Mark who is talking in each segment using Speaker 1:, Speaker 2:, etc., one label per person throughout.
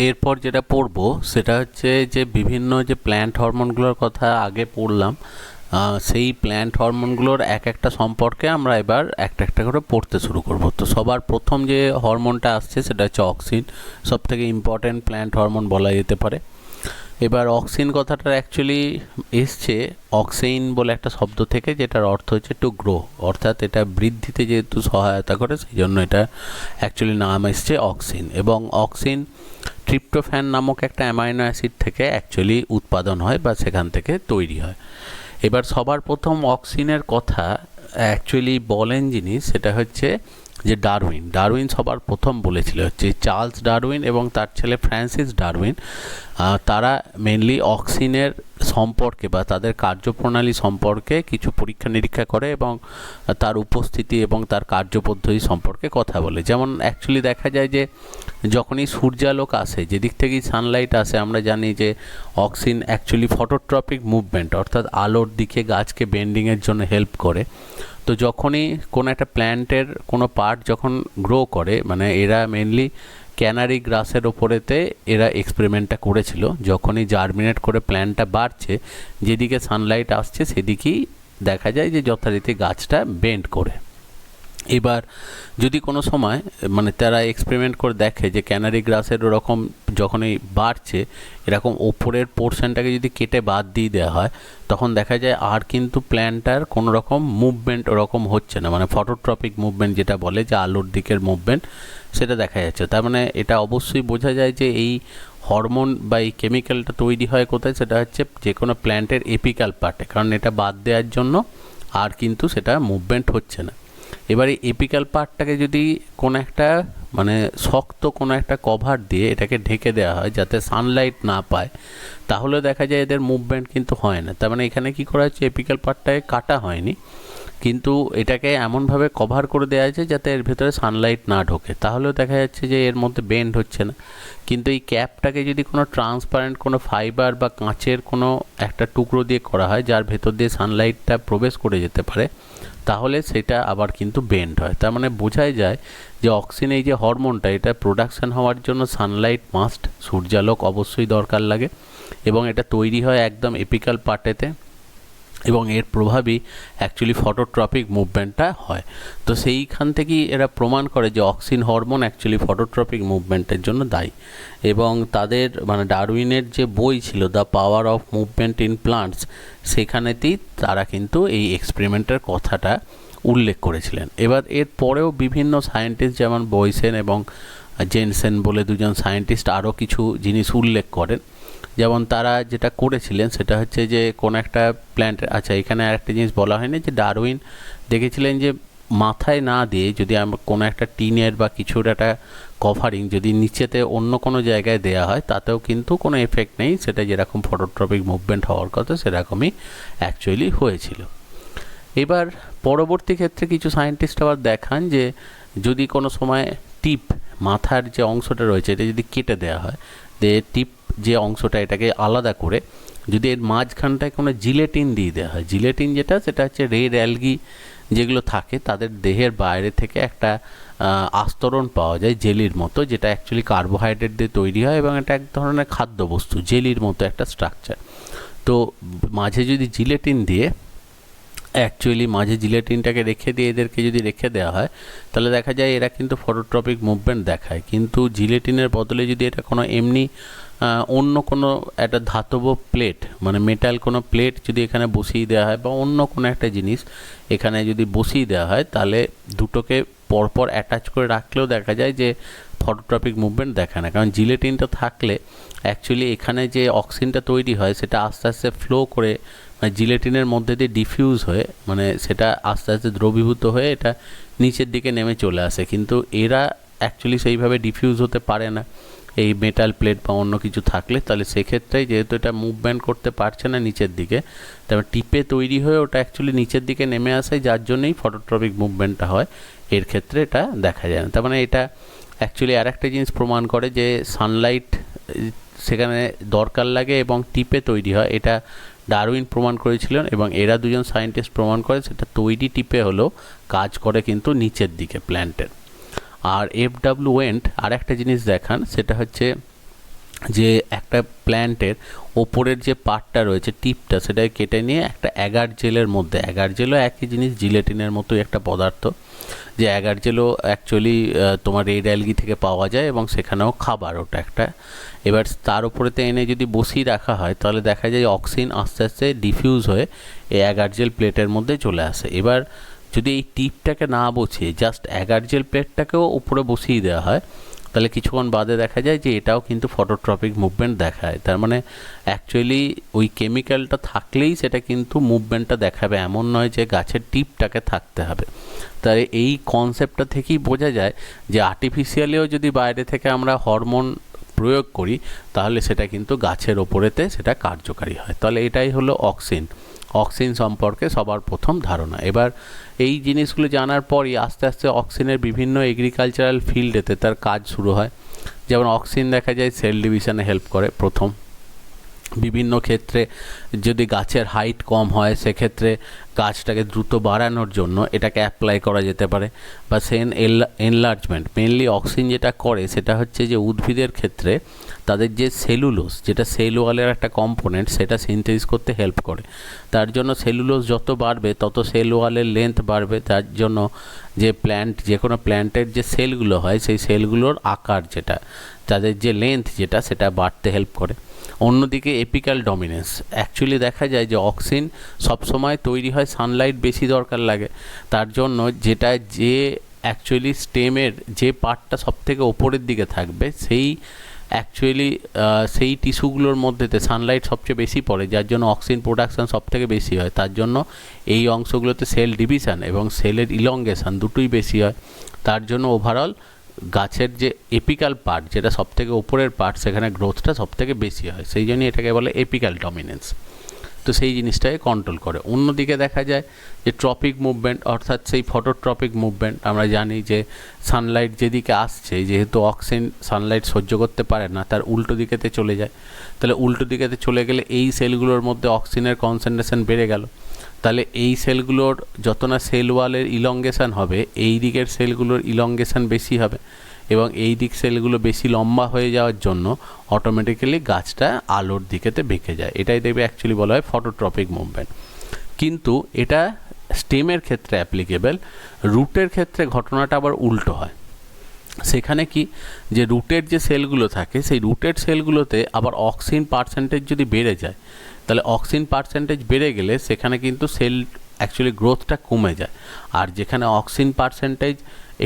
Speaker 1: এরপর যেটা পড়বো সেটা হচ্ছে যে বিভিন্ন যে প্ল্যান্ট হরমোনগুলোর কথা আগে পড়লাম, সেই প্ল্যান্ট হরমোনগুলোর এক একটা সম্পর্কে আমরা এবার একটা একটা করে পড়তে শুরু করব। তো সবার প্রথম যে হরমোনটা আসছে সেটা হচ্ছে অক্সিন, সব থেকে ইম্পর্ট্যান্ট প্ল্যান্ট হরমোন বলা যেতে পারে। এবার অক্সিন কথাটা অ্যাকচুয়ালি এসছে অক্সেইন বলে একটা শব্দ থেকে, যেটার অর্থ হচ্ছে টু গ্রো, অর্থাৎ এটা বৃদ্ধিতে যেহেতু সহায়তা করে সেই জন্য এটা অ্যাকচুয়ালি নাম এসছে অক্সিন। এবং অক্সিন ট্রিপ্টোফ্যান নামক একটা অ্যামাইনো অ্যাসিড থেকে অ্যাকচুয়ালি উৎপাদন হয় বা সেখান থেকে তৈরি হয়। এবার সবার প্রথম অক্সিনের কথা অ্যাকচুয়ালি বলেন যিনি, সেটা হচ্ছে যে ডারউইন সবার প্রথম বলেছিল, হচ্ছে চার্লস ডারউইন এবং তার ছেলে ফ্রান্সিস ডারউইন। তারা মেনলি অক্সিনের সম্পর্কে বা তাদের কার্যপ্রণালী সম্পর্কে কিছু পরীক্ষা নিরীক্ষা করে এবং তার উপস্থিতি এবং তার কার্যপদ্ধতি সম্পর্কে কথা বলে। যেমন অ্যাকচুয়ালি দেখা যায় যে যখনই সূর্যালোক আসে, যেদিক থেকেই সানলাইট আসে, আমরা জানি যে অক্সিন অ্যাকচুয়ালি ফটোট্রপিক মুভমেন্ট, অর্থাৎ আলোর দিকে গাছকে বেন্ডিংয়ের জন্য হেল্প করে। তো যখনই কোনো একটা প্ল্যান্টের কোনো পার্ট যখন গ্রো করে, মানে এরা মেনলি ক্যানারি গ্রাসের ওপরেতে এরা এক্সপেরিমেন্টটা করেছিল, যখনই জার্মিনেট করে প্ল্যান্টটা বাড়ছে, যেদিকে সানলাইট আসছে সেদিকেই দেখা যায় যে যথারীতি গাছটা বেন্ড করে। এবার যদি কোনো সময় মানে তারা এক্সপেরিমেন্ট করে দেখে যে ক্যানারি গ্রাসের ওরকম যখনই বাড়ছে, এরকম ওপরের পোর্শনটাকে যদি কেটে বাদ দিয়ে দেওয়া হয়, তখন দেখা যায় আর কিন্তু প্ল্যান্টটার কোনো রকম মুভমেন্ট ওরকম হচ্ছে না, মানে ফটোট্রপিক মুভমেন্ট যেটা বলে, যে আলোর দিকের মুভমেন্ট, সেটা দেখা যাচ্ছে। তার মানে এটা অবশ্যই বোঝা যায় যে এই হরমোন বা এই কেমিক্যালটা তৈরি হয় কোথায়, সেটা হচ্ছে যে কোনো প্ল্যান্টের এপিক্যাল পার্টে, কারণ এটা বাদ দেওয়ার জন্য আর কিন্তু সেটা মুভমেন্ট হচ্ছে না। এবারে এপিক্যাল পার্টটাকে যদি কোনো একটা মানে শক্ত কোনো একটা কভার দিয়ে এটাকে ঢেকে দেওয়া হয় যাতে সানলাইট না পায়, তাহলে দেখা যায় এদের মুভমেন্ট কিন্তু হয় না। তার মানে এখানে কি করা হচ্ছে, এপিক্যাল পার্টটাকে কাটা হয়নি, কিন্তু এটাকে এমনভাবে কভার করে দেওয়া আছে যাতে এর ভেতরে সানলাইট না ঢোকে, তাহলেও দেখা যাচ্ছে যে এর মধ্যে বেন্ড হচ্ছে না। কিন্তু এই ক্যাপটাকে যদি কোনো ট্রান্সপারেন্ট কোনো ফাইবার বা কাঁচের কোনো একটা টুকরো দিয়ে করা হয়, যার ভেতর দিয়ে সানলাইটটা প্রবেশ করে যেতে পারে, তাহলে সেটা আবার কিন্তু বেন্ড হয়। তার মানে বোঝাই যায় যে অক্সিন এই যে হরমোনটা, এটা প্রোডাকশান হওয়ার জন্য সানলাইট মাস্ট, সূর্যালোক অবশ্যই দরকার লাগে, এবং এটা তৈরি হয় একদম এপিক্যাল পার্টেতে, এবং এর প্রভাবই অ্যাকচুয়ালি ফটোট্রপিক মুভমেন্টটা হয়। তো সেইখান থেকেই এরা প্রমাণ করে যে অক্সিন হরমোন অ্যাকচুয়ালি ফটোট্রপিক মুভমেন্টের জন্য দায়ী। এবং তাদের মানে ডারউইনের যে বই ছিল the power of movement in plants, সেখানেতেই তারা কিন্তু এই এক্সপেরিমেন্টের কথাটা উল্লেখ করেছিলেন। এবার এর পরেও বিভিন্ন সায়েন্টিস্ট যেমন বয়সেন এবং জেনসেন বলে দুজন সায়েন্টিস্ট আরও কিছু জিনিস উল্লেখ করেন। যেমন তারা যেটা করেছিলেন সেটা হচ্ছে যে কোনো একটা প্ল্যান্ট, আচ্ছা এখানে আরেকটা জিনিস বলা হয়নি যে ডারউইন দেখেছিলেন যে মাথায় না দিয়ে যদি আমরা কোনো একটা টিনের বা কিছুর একটা কভারিং যদি নিচেতে অন্য কোনো জায়গায় দেওয়া হয়, তাতেও কিন্তু কোনো এফেক্ট নেই, সেটা যেরকম ফটোট্রপিক মুভমেন্ট হওয়ার কথা সেরকমই অ্যাকচুয়ালি হয়েছিল। এবার পরবর্তী ক্ষেত্রে কিছু সায়েন্টিস্ট আবার দেখান যে যদি কোনো সময় টিপ, মাথার যে অংশটা রয়েছে এটা যদি কেটে দেওয়া হয়, টিপ যে অংশটা এটাকে আলাদা করে যদি এর মাঝখানটায় কোনো জিলেটিন দিয়ে দেওয়া হয়, জিলেটিন যেটা সেটা হচ্ছে রেড অ্যালগি যেগুলো থাকে তাদের দেহের বাইরে থেকে একটা আস্তরণ পাওয়া যায় জেলির মতো, যেটা অ্যাকচুয়ালি কার্বোহাইড্রেট দিয়ে তৈরি হয় এবং এটা এক ধরনের খাদ্যবস্তু, জেলির মতো একটা স্ট্রাকচার। তো মাঝে যদি জিলেটিন দিয়ে অ্যাকচুয়ালি মাঝে জিলেটিনটাকে রেখে দিয়ে এদেরকে যদি রেখে দেওয়া হয়, তাহলে দেখা যায় এরা কিন্তু ফটোট্রপিক মুভমেন্ট দেখায়। কিন্তু জিলেটিনের বদলে যদি এটা কোনো এমনি অন্য কোনো একটা ধাতব প্লেট, মানে মেটাল কোনো প্লেট যদি এখানে বসিয়ে দেওয়া হয় বা অন্য কোনো একটা জিনিস এখানে যদি বসিয়ে দেওয়া হয়, তাহলে দুটোকে পরপর অ্যাটাচ করে রাখলেও দেখা যায় যে ফটোট্রপিক মুভমেন্ট দেখায় না। কারণ জিলেটিনটা থাকলে অ্যাকচুয়ালি এখানে যে অক্সিজেনটা তৈরি হয় সেটা আস্তে আস্তে ফ্লো করে মানে জিলেটিনের মধ্যে দিয়ে ডিফিউজ হয়ে, মানে সেটা আস্তে আস্তে দ্রবীভূত হয়ে এটা নিচের দিকে নেমে চলে আসে। কিন্তু এরা অ্যাকচুয়ালি সেইভাবে ডিফিউজ হতে পারে না এই মেটাল প্লেট বা অন্য কিছু থাকলে, তাহলে সেক্ষেত্রে যেহেতু এটা মুভমেন্ট করতে পারছে না নিচের দিকে, তবে টিপে তৈরি হয়ে ওটা অ্যাকচুয়ালি নিচের দিকে নেমে আসে, যার জন্যই ফটোট্রপিক মুভমেন্টটা হয়। এর ক্ষেত্রে এটা দেখা যায় না। তার মানে এটা অ্যাকচুয়ালি আর একটা জিনিস প্রমাণ করে যে সানলাইট সেখানে দরকার লাগে এবং টিপে তৈরি হয়, এটা ডারউইন প্রমাণ করেছিলেন এবং এরা দুজন সায়েন্টিস্ট প্রমাণ করে সেটা তৈরি টিপে হলেও কাজ করে কিন্তু নিচের দিকে প্ল্যান্টের। আর এফ ডাব্লিউ ওয়েন্ট আর একটা জিনিস দেখান, সেটা হচ্ছে যে একটা প্ল্যান্টের ওপরের যে পার্টটা রয়েছে টিপটা, সেটাকে কেটে নিয়ে একটা অ্যাগার জেলের মধ্যে, অ্যাগার জেলও একই জিনিস, জিলেটিনের মতোই একটা পদার্থ, যে অ্যাগার জেলও অ্যাকচুয়ালি তোমার রেড অ্যালগি থেকে পাওয়া যায় এবং সেখানেও খাবার ওটা একটা। এবার তার উপরেতে এনে যদি বসিয়ে রাখা হয় তাহলে দেখা যায় অক্সিন আস্তে আস্তে ডিফিউজ হয়ে এই অ্যাগার জেল প্লেটের মধ্যে চলে আসে। এবার যদি এই টিপটাকে না বসিয়ে জাস্ট অ্যাগার জেল প্লেটটাকেও উপরে বসিয়ে দেওয়া হয় তাহলে কিছুক্ষণ বাদে দেখা যায় যে এটাও কিন্তু ফটোট্রপিক মুভমেন্ট দেখায়। তার মানে অ্যাকচুয়ালি ওই কেমিক্যালটা থাকলেই সেটা কিন্তু মুভমেন্টটা দেখাবে, এমন নয় যে গাছের টিপটাকে থাকতে হবে। তাই এই কনসেপ্টটা থেকেই বোঝা যায় যে আর্টিফিশিয়ালিও যদি বাইরে থেকে আমরা হরমোন প্রয়োগ করি তাহলে সেটা কিন্তু গাছের ওপরেতে সেটা কার্যকারী হয়। তাহলে এটাই হলো অক্সিন সম্পর্কে সবার প্রথম ধারণা। এবার এই জিনিসগুলো জানার পরই আস্তে আস্তে অক্সিনের বিভিন্ন এগ্রিকালচারাল ফিল্ডেতে তার কাজ শুরু হয়। যেমন অক্সিন দেখা যায় সেল ডিভিশনে হেল্প করে প্রথম, বিভিন্ন ক্ষেত্রে যদি গাছের হাইট কম হয় সেক্ষেত্রে গাছটাকে দ্রুত বাড়ানোর জন্য এটাকে অ্যাপ্লাই করা যেতে পারে, বা সেন এনলার্জমেন্ট। মেনলি অক্সিন যেটা করে সেটা হচ্ছে যে উদ্ভিদের ক্ষেত্রে তাদের যে সেলুলোজ, যেটা সেল ওয়ালের একটা কম্পোনেন্ট, সেটা সিনথেসিস করতে হেল্প করে। তার জন্য সেলুলোজ যত বাড়বে তত সেল ওয়ালের লেন্থ বাড়বে, তার জন্য যে কোনো প্ল্যান্টের যে সেলগুলো হয় সেই সেলগুলোর আকার যেটা, তাদের যে লেন্থ যেটা, সেটা বাড়তে হেল্প করে। অন্যদিকে এপিক্যাল ডমিনেন্স, অ্যাকচুয়ালি দেখা যায় যে অক্সিন সবসময় তৈরি হয় সানলাইট বেশি দরকার লাগে, তার জন্য যেটা যে অ্যাকচুয়ালি স্টেমের যে পার্টটা সবথেকে ওপরের দিকে থাকবে সেই অ্যাকচুয়ালি সেই টিস্যুগুলোর মধ্যেতে সানলাইট সবচেয়ে বেশি পড়ে, যার জন্য অক্সিন প্রোডাকশান সবথেকে বেশি হয়। তার জন্য এই অংশগুলোতে সেল ডিভিশন এবং সেলের ইলংগেশন দুটোই বেশি হয়। তার জন্য ওভারঅল গাছের যে এপিক্যাল পার্ট, যেটা সবথেকে উপরের পার্ট, সেখানে গ্রোথটা সবথেকে বেশি হয়, সেই জন্যই এটাকে বলে এপিক্যাল ডমিনেন্স। তো সেই জিনিসটাকে কন্ট্রোল করে। অন্যদিকে দেখা যায় যে ট্রপিক মুভমেন্ট, অর্থাৎ সেই ফটোট্রপিক মুভমেন্ট। আমরা জানি যে সানলাইট যেদিকে আসছে, যেহেতু অক্সিন সানলাইট সহ্য করতে পারে না, তার উল্টো দিকেতে চলে যায়। তাহলে উল্টো দিকেতে চলে গেলে এই সেলগুলোর মধ্যে অক্সিনের কনসেন্ট্রেশন বেড়ে গেল, তাহলে এই সেলগুলোর যত না সেল ওয়ালের ইলংগেশন হবে, এই দিকের সেলগুলোর ইলংগেশন বেশি হবে এবং এই দিক সেলগুলো বেশি লম্বা হয়ে যাওয়ার জন্য অটোমেটিক্যালি গাছটা আলোর দিকেতে বেঁকে যায়। এটাই দেখবে অ্যাকচুয়ালি বলা হয় ফটোট্রপিক মুভমেন্ট। কিন্তু এটা স্টেমের ক্ষেত্রে অ্যাপ্লিকেবল, রুটের ক্ষেত্রে ঘটনাটা আবার উল্টো হয়। সেখানে কি, যে রুটের যে সেলগুলো থাকে সেই রুটের সেলগুলোতে আবার অক্সিন পার্সেন্টেজ যদি বেড়ে যায়, তাহলে অক্সিন পার্সেন্টেজ বেড়ে গেলে সেখানে কিন্তু সেল অ্যাকচুয়ালি গ্রোথটা কমে যায়। আর যেখানে অক্সিন পার্সেন্টেজ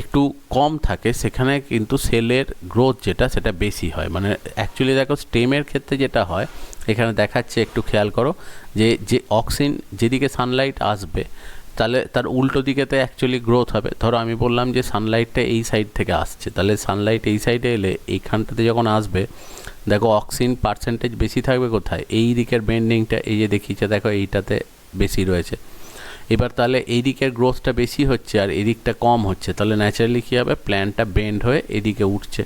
Speaker 1: একটু কম থাকে সেখানে কিন্তু সেলের গ্রোথ যেটা সেটা বেশি হয়। মানে অ্যাকচুয়ালি দেখো স্টেমের ক্ষেত্রে যেটা হয়, এখানে দেখাচ্ছে, একটু খেয়াল করো, যে অক্সিন যেদিকে সানলাইট আসবে তাহলে তার উল্টো দিকেতে অ্যাকচুয়ালি গ্রোথ হবে। ধরো আমি বললাম যে সানলাইটটা এই সাইড থেকে আসছে, তাহলে সানলাইট এই সাইডে এলে এইখানটাতে যখন আসবে, দেখো অক্সিন পার্সেন্টেজ বেশি থাকবে কোথায়, এই দিকের বেন্ডিংটা, এই যে দেখিয়েছে দেখো এইটাতে বেশি রয়েছে। এবার তাহলে এই দিকের গ্রোথটা বেশি হচ্ছে আর এদিকটা কম হচ্ছে, তাহলে ন্যাচারালি কী হবে, প্ল্যান্টটা বেন্ড হয়ে এদিকে উঠছে।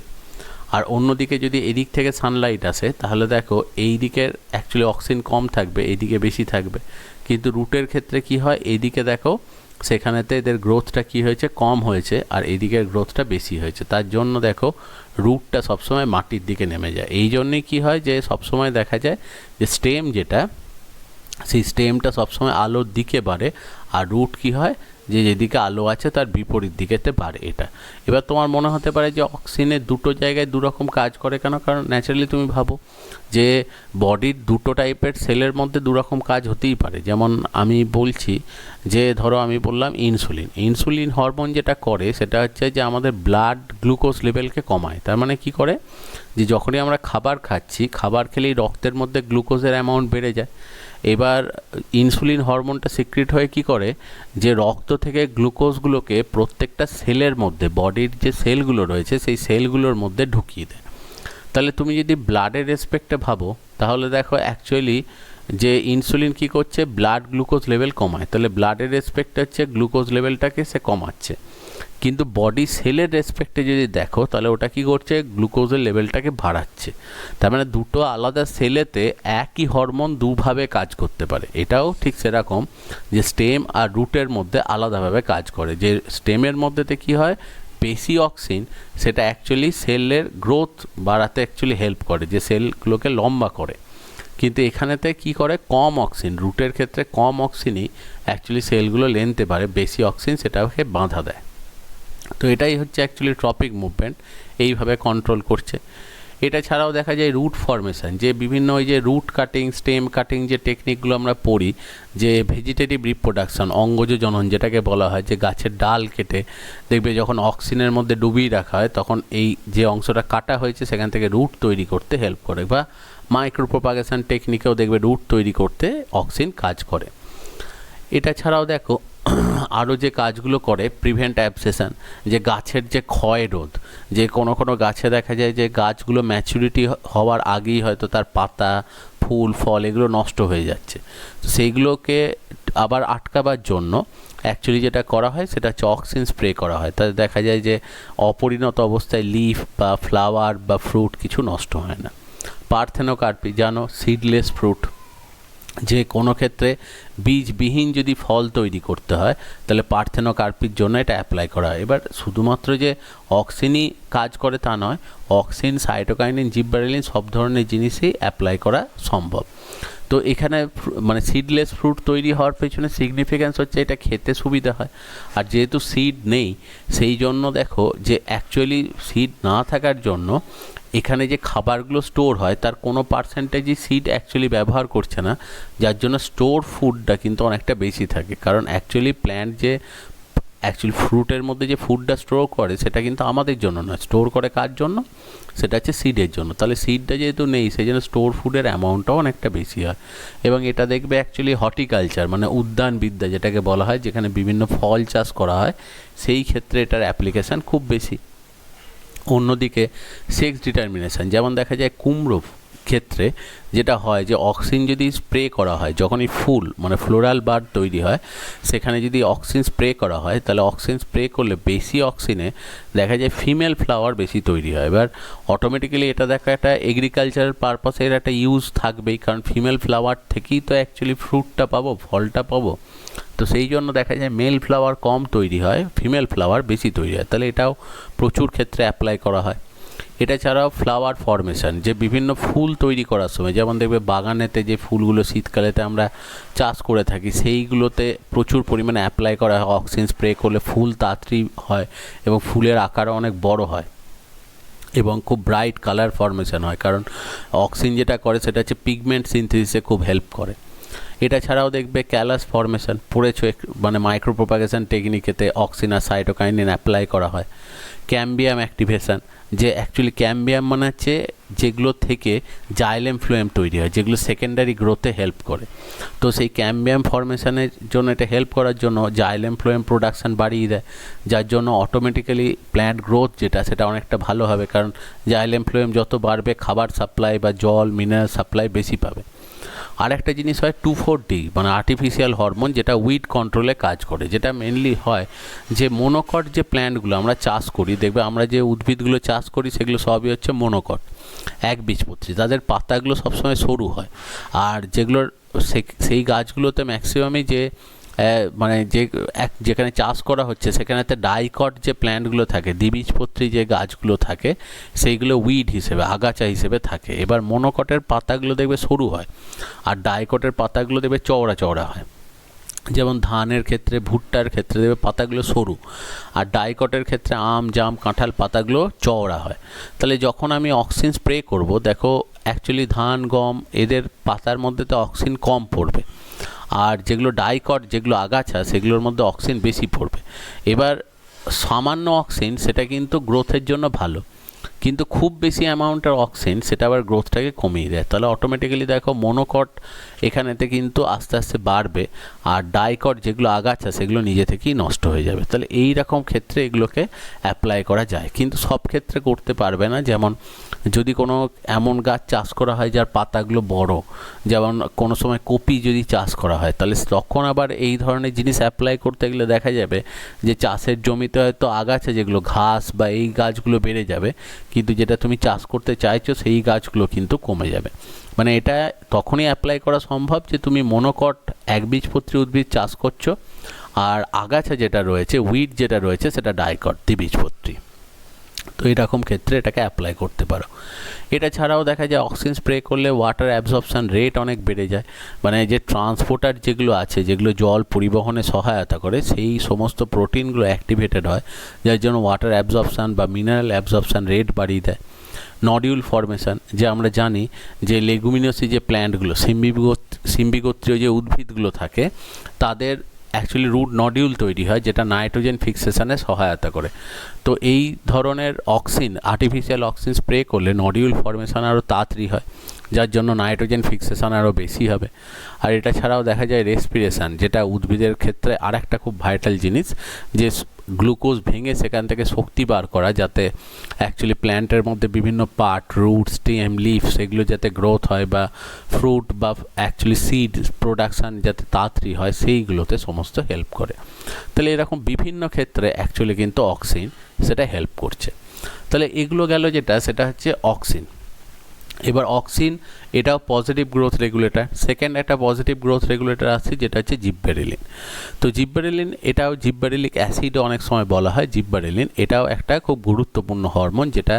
Speaker 1: আর অন্যদিকে যদি এদিক থেকে সানলাইট আসে তাহলে দেখো এই দিকের অ্যাকচুয়ালি অক্সিজেন কম থাকবে, এইদিকে বেশি থাকবে। কিন্তু রুটের ক্ষেত্রে কি হয়, এইদিকে দেখো সেখানেতে এদের গ্রোথটা কি হয়েছে, কম হয়েছে, আর এদিকের গ্রোথটা বেশি হয়েছে। তার জন্য দেখো রুটটা সবসময় মাটির দিকে নেমে যায়। এই জন্যই কী হয় যে সবসময় দেখা যায় যে স্টেম যেটা, সেই স্টেমটা সবসময় আলোর দিকে বাড়ে, আর রুট কি হয় যে যেদিকে আলো আছে তার বিপরীত দিকেতে বাড়ে। এটা এবার তোমার মনে হতে পারে যে অক্সিজেনের দুটো জায়গায় দুরকম কাজ করে কেন? কারণ ন্যাচারালি তুমি ভাবো যে বডির দুটো টাইপের সেলের মধ্যে দুরকম কাজ হতেই পারে। যেমন আমি বলছি যে ধরো আমি বললাম ইনসুলিন হরমোন যেটা করে সেটা হচ্ছে যে আমাদের ব্লাড গ্লুকোজ লেভেলকে কমায়। তার মানে কি করে, যে যখনই আমরা খাবার খাচ্ছি, খাবার খেলেই রক্তের মধ্যে গ্লুকোজের অ্যামাউন্ট বেড়ে যায়। এবার ইনসুলিন হরমোনটা সিক্রিট হয়ে কি করে, যে রক্ত থেকে গ্লুকোজগুলোকে প্রত্যেকটা সেলের মধ্যে, বডির যে সেলগুলো রয়েছে সেই সেলগুলোর মধ্যে ঢুকিয়ে দেয়। তাহলে তুমি যদি ব্লাডের রেসপেক্টে ভাবো তাহলে দেখো অ্যাকচুয়ালি যে ইনসুলিন কি করছে, ব্লাড গ্লুকোজ লেভেল কমায়। তাহলে ব্লাডের রেসপেক্টে হচ্ছে গ্লুকোজ লেভেলটাকে সে কমাচ্ছে, কিন্তু বডি সেলের রেসপেক্টে যদি দেখো তাহলে ওটা কি করছে, গ্লুকোজের লেভেলটাকে বাড়াচ্ছে। তার মানে দুটো আলাদা সেলেতে একই হরমোন দুভাবে কাজ করতে পারে। এটাও ঠিক সেরকম যে স্টেম আর রুটের মধ্যে আলাদাভাবে কাজ করে। যে স্টেমের মধ্যেতে কি হয়, বেশি অক্সিন সেটা অ্যাকচুয়ালি সেলের গ্রোথ বাড়াতে অ্যাকচুয়ালি হেল্প করে, যে সেলগুলোকে লম্বা করে। কিন্তু এখানেতে কি করে, কম অক্সিন, রুটের ক্ষেত্রে কম অক্সিনই অ্যাকচুয়ালি সেলগুলো লেনতে পারে, বেশি অক্সিন সেটাকে বাঁধা দেয়। তো এটাই হচ্ছে অ্যাকচুয়ালি ট্রপিক মুভমেন্ট, এইভাবে কন্ট্রোল করছে। এটা ছাড়াও দেখা যায় রুট ফর্মেশন, যে বিভিন্ন ওই যে রুট কাটিং, স্টেম কাটিং যে টেকনিকগুলো আমরা পড়ি, যে ভেজিটেটিভ রিপ্রোডাকশন, অঙ্গজ জনন যেটাকে বলা হয়, যে গাছের ডাল কেটে দেখবে যখন অক্সিজেনের মধ্যে ডুবিয়ে রাখা হয় তখন এই যে অংশটা কাটা হয়েছে সেখান থেকে রুট তৈরি করতে হেল্প করে, বা মাইক্রোপ্রোপাগেশন টেকনিকেও দেখবে রুট তৈরি করতে অক্সিন কাজ করে। এটা ছাড়াও দেখো আরও যে কাজগুলো করে, প্রিভেন্ট অ্যাবসেশন, যে গাছের যে ক্ষয় রোধ, যে কোনো কোনো গাছে দেখা যায় যে গাছগুলো ম্যাচুরিটি হওয়ার আগেই হয়তো তার পাতা, ফুল, ফল এগুলো নষ্ট হয়ে যাচ্ছে, তো সেইগুলোকে আবার আটকাবার জন্য অ্যাকচুয়ালি যেটা করা হয় সেটা হচ্ছে অক্সিন স্প্রে করা হয়। তাতে দেখা যায় যে অপরিণত অবস্থায় লিফ বা ফ্লাওয়ার বা ফ্রুট কিছু নষ্ট হয় না। পার্থেনোকার্পি জানো, সিডলেস ফ্রুট, যে কোনো ক্ষেত্রে বীজবিহীন যদি ফল তৈরি করতে হয় তাহলে পার্থেনোকার্পির জন্য এটা অ্যাপ্লাই করা হয়। এবার শুধুমাত্র যে অক্সিনই কাজ করে তা নয়, অক্সিন, সাইটোকাইনিন, জিববারেলিন সব ধরনের জিনিসই অ্যাপ্লাই করা সম্ভব। তো এখানে মানে সিডলেস ফ্রুট তৈরি হওয়ার পেছনে সিগনিফিক্যান্স হচ্ছে এটা খেতে সুবিধা হয়, আর যেহেতু সিড নেই সেই জন্য দেখো যে অ্যাকচুয়ালি সিড না থাকার জন্য এখানে যে খাবারগুলো স্টোর হয় তার কোনো পার্সেন্টেজই সিড অ্যাকচুয়ালি ব্যবহার করছে না, যার জন্য স্টোর ফুডটা কিন্তু অনেকটা বেশি থাকে। কারণ অ্যাকচুয়ালি প্ল্যান্ট যে অ্যাকচুয়ালি ফ্রুটের মধ্যে যে ফুডটা স্টোর করে সেটা কিন্তু আমাদের জন্য নয়, স্টোর করে কার জন্য, সেটা হচ্ছে সিডের জন্য। তাহলে সিডটা যেহেতু নেই সেই জন্য স্টোর ফুডের অ্যামাউন্টটাও অনেকটা বেশি হয়। এবং এটা দেখবে অ্যাকচুয়ালি হর্টিকালচার মানে উদ্যানবিদ্যা যেটাকে বলা হয়, যেখানে বিভিন্ন ফল চাষ করা হয়, সেই ক্ষেত্রে এটার অ্যাপ্লিকেশান খুব বেশি। অন্যদিকে সেক্স ডিটারমিনেশন, যেমন দেখা যায় কুমড়ো ক্ষেত্রে যেটা হয় যে অক্সিন যদি স্প্রে করা হয়, যখনই ফুল মানে ফ্লোরাল বাড তৈরি হয় সেখানে যদি অক্সিন স্প্রে করা হয় তাহলে অক্সিন স্প্রে করলে বেশি অক্সিনে দেখা যায় ফিমেল ফ্লাওয়ার বেশি তৈরি হয়। এবার অটোমেটিক্যালি এটা দেখা একটা এগ্রিকালচারাল পারপাসের একটা ইউজ থাকবেই, কারণ ফিমেল ফ্লাওয়ার থেকেই তো অ্যাকচুয়ালি ফ্রুটটা পাবো, ফলটা পাবো। তো সেই জন্য দেখা যায় মেল ফ্লাওয়ার কম তৈরি হয়, ফিমেল ফ্লাওয়ার বেশি তৈরি হয়, তাহলে এটাও প্রচুর ক্ষেত্রে অ্যাপ্লাই করা হয়। এটা ছাড়াও ফ্লাওয়ার ফর্মেশন, যে বিভিন্ন ফুল তৈরি করার সময়, যেমন দেখবে বাগানেতে যে ফুলগুলো শীতকালেতে আমরা চাষ করে থাকি সেইগুলোতে প্রচুর পরিমাণে অ্যাপ্লাই করা হয়, অক্সিজেন স্প্রে করলে ফুল তাড়াতাড়ি হয় এবং ফুলের আকারও অনেক বড় হয় এবং খুব ব্রাইট কালার ফর্মেশন হয়, কারণ অক্সিজেন যেটা করে সেটা হচ্ছে পিগমেন্ট সিনথেসিসে খুব হেল্প করে। এটা ছাড়াও দেখবে ক্যালাস ফর্মেশন পড়েছো, মানে মাইক্রোপ্রোপাগেশন টেকনিকেতে অক্সিন আর সাইটোকাইনিন অ্যাপ্লাই করা হয়। ক্যাম্বিয়াম অ্যাক্টিভেশন, যে অ্যাকচুয়ালি ক্যাম্বিয়াম মানে হচ্ছে যেগুলো থেকে জাইলেম ফ্লোয়েম তৈরি হয়, যেগুলো সেকেন্ডারি গ্রোথে হেল্প করে। তো সেই ক্যাম্বিয়াম ফর্মেশনের জন্য এটা হেল্প করার জন্য জাইলেম ফ্লোয়েম প্রোডাকশান বাড়িয়ে দেয়, যার জন্য অটোমেটিক্যালি প্ল্যান্ট গ্রোথ যেটা সেটা অনেকটা ভালো হবে, কারণ জাইলেম ফ্লোয়েম যত বাড়বে খাবার সাপ্লাই বা জল মিনারেল সাপ্লাই বেশি পাবে। আর একটা জিনিস হয় 2,4-D মানে আর্টিফিশিয়াল হরমোন, যেটা উইড কন্ট্রোলে কাজ করে, যেটা মেনলি হয় যে মোনোকট যে প্ল্যান্টগুলো আমরা চাষ করি, দেখবে আমরা যে উদ্ভিদগুলো চাষ করি সেগুলো সবই হচ্ছে মোনোকট, একবীজপত্রী, তাদের পাতাগুলো সবসময় সরু হয়। আর যেগুলোর সেই গাছগুলোতে ম্যাক্সিমামই যে মানে যেখানে চাষ করা হচ্ছে সেখানেতে ডাইকট যে প্ল্যান্টগুলো থাকে, দ্বিবীজপত্রী যে গাছগুলো থাকে সেইগুলো উইড হিসেবে, আগাছা হিসেবে থাকে। এবার মোনোকটের পাতাগুলো দেখবে সরু হয় আর ডাইকটের পাতাগুলো দেখবে চওড়া চওড়া হয়। যেমন ধানের ক্ষেত্রে, ভুট্টার ক্ষেত্রে দেখবে পাতাগুলো সরু, আর ডাইকটের ক্ষেত্রে আম, জাম, কাঁঠাল পাতাগুলো চওড়া হয়। তাহলে যখন আমি অক্সিজেন স্প্রে করব, দেখো অ্যাকচুয়ালি ধান, গম এদের পাতার মধ্যে তো অক্সিজেন কম পড়বে, আর যেগুলো ডাইকট যেগুলো আগাছা সেগুলোর মধ্যে অক্সিজেন বেশি পড়বে। এবার সামান্য অক্সিজেন সেটা কিন্তু গ্রোথের জন্য ভালো, কিন্তু খুব বেশি অ্যামাউন্টের অক্সিজেন সেটা আবার গ্রোথটাকে কমিয়ে দেয়। তাহলে অটোমেটিক্যালি দেখো মোনোকট এখানেতে কিন্তু আস্তে আস্তে বাড়বে, আর ডাইকট যেগুলো আগাছা সেগুলো নিজে থেকেই নষ্ট হয়ে যাবে। তাহলে এই রকম ক্ষেত্রে এগুলোকে অ্যাপ্লাই করা যায়, কিন্তু সব ক্ষেত্রে করতে পারবে না। যেমন যদি কোনো এমন গাছ চাষ করা হয় যার পাতাগুলো বড়, যেমন কোনো সময় কপি যদি চাষ করা হয়, তাহলে তখন আবার এই ধরনের জিনিস অ্যাপ্লাই করতে গেলে দেখা যাবে যে চাষের জমিতে হয়তো আগাছা যেগুলো ঘাস বা এই গাছগুলো বেড়ে যাবে, কিন্তু যেটা তুমি চাষ করতে চাইছো সেই গাছগুলো কিন্তু কমে যাবে। মানে এটা তখনই অ্যাপ্লাই করা সম্ভব যে তুমি মোনোকট একবীজপত্রী উদ্ভিদ চাষ করছো আর আগাছা যেটা রয়েছে, উইড যেটা রয়েছে, সেটা ডাইকট, দ্বিবীজপত্রী। তো এরকম ক্ষেত্রে এটাকে অ্যাপ্লাই করতে পারো। এটা ছাড়াও দেখা যায় অক্সিজেন স্প্রে করলে ওয়াটার অ্যাবজর্পশন রেট অনেক বেড়ে যায়, মানে যে ট্রান্সপোর্টার যেগুলো আছে, যেগুলো জল পরিবহনে সহায়তা করে, সেই সমস্ত প্রোটিনগুলো অ্যাক্টিভেটেড হয়, যার জন্য ওয়াটার অ্যাবজর্পশন বা মিনারেল অ্যাবজর্পশন রেট বাড়িয়ে দেয়। নডিউল ফর্মেশন, যে আমরা জানি যে লেগুমিনোসি যে প্ল্যান্টগুলো, সিম্বিগোত্রীয় যে উদ্ভিদগুলো থাকে, তাদের অ্যাকচুয়ালি রুট নডিউল তৈরি হয়, যেটা নাইট্রোজেন ফিক্সেশনে সহায়তা করে। তো এই ধরনের আর্টিফিশিয়াল অক্সিজেন স্প্রে করলে নডিউল ফর্মেশন আরও তাড়াতাড়ি হয়, যার জন্য নাইট্রোজেন ফিক্সেশন আরও বেশি হবে। আর এটা ছাড়াও দেখা যায় রেসপিরেশন, যেটা উদ্ভিদের ক্ষেত্রে আর একটা খুব ভাইটাল জিনিস, যে গ্লুকোজ ভেঙে সেখান থেকে শক্তি বার করা, যাতে অ্যাকচুয়ালি প্ল্যান্টের মধ্যে বিভিন্ন পার্ট, রুট, স্টেম, লিভস, এগুলো যাতে গ্রোথ হয়, বা ফ্রুট বা অ্যাকচুয়ালি সিড প্রোডাকশান যাতে তাড়াতাড়ি হয়, সেইগুলোতে সমস্ত হেল্প করে। তাহলে এরকম বিভিন্ন ক্ষেত্রে অ্যাকচুয়ালি কিন্তু অক্সিন সেটা হেল্প করছে। তাহলে এগুলো গেল যেটা, সেটা হচ্ছে অক্সিন। এবার অক্সিন এটাও পজিটিভ গ্রোথ রেগুলেটর। সেকেন্ড একটা পজিটিভ গ্রোথ রেগুলেটর আছে, যেটা হচ্ছে জিববেরেলিন। তো জিববেরেলিন, এটাও জিববেরেলিক অ্যাসিডও অনেক সময় বলা হয় জিববেরেলিন। এটাও একটা খুব গুরুত্বপূর্ণ হরমোন, যেটা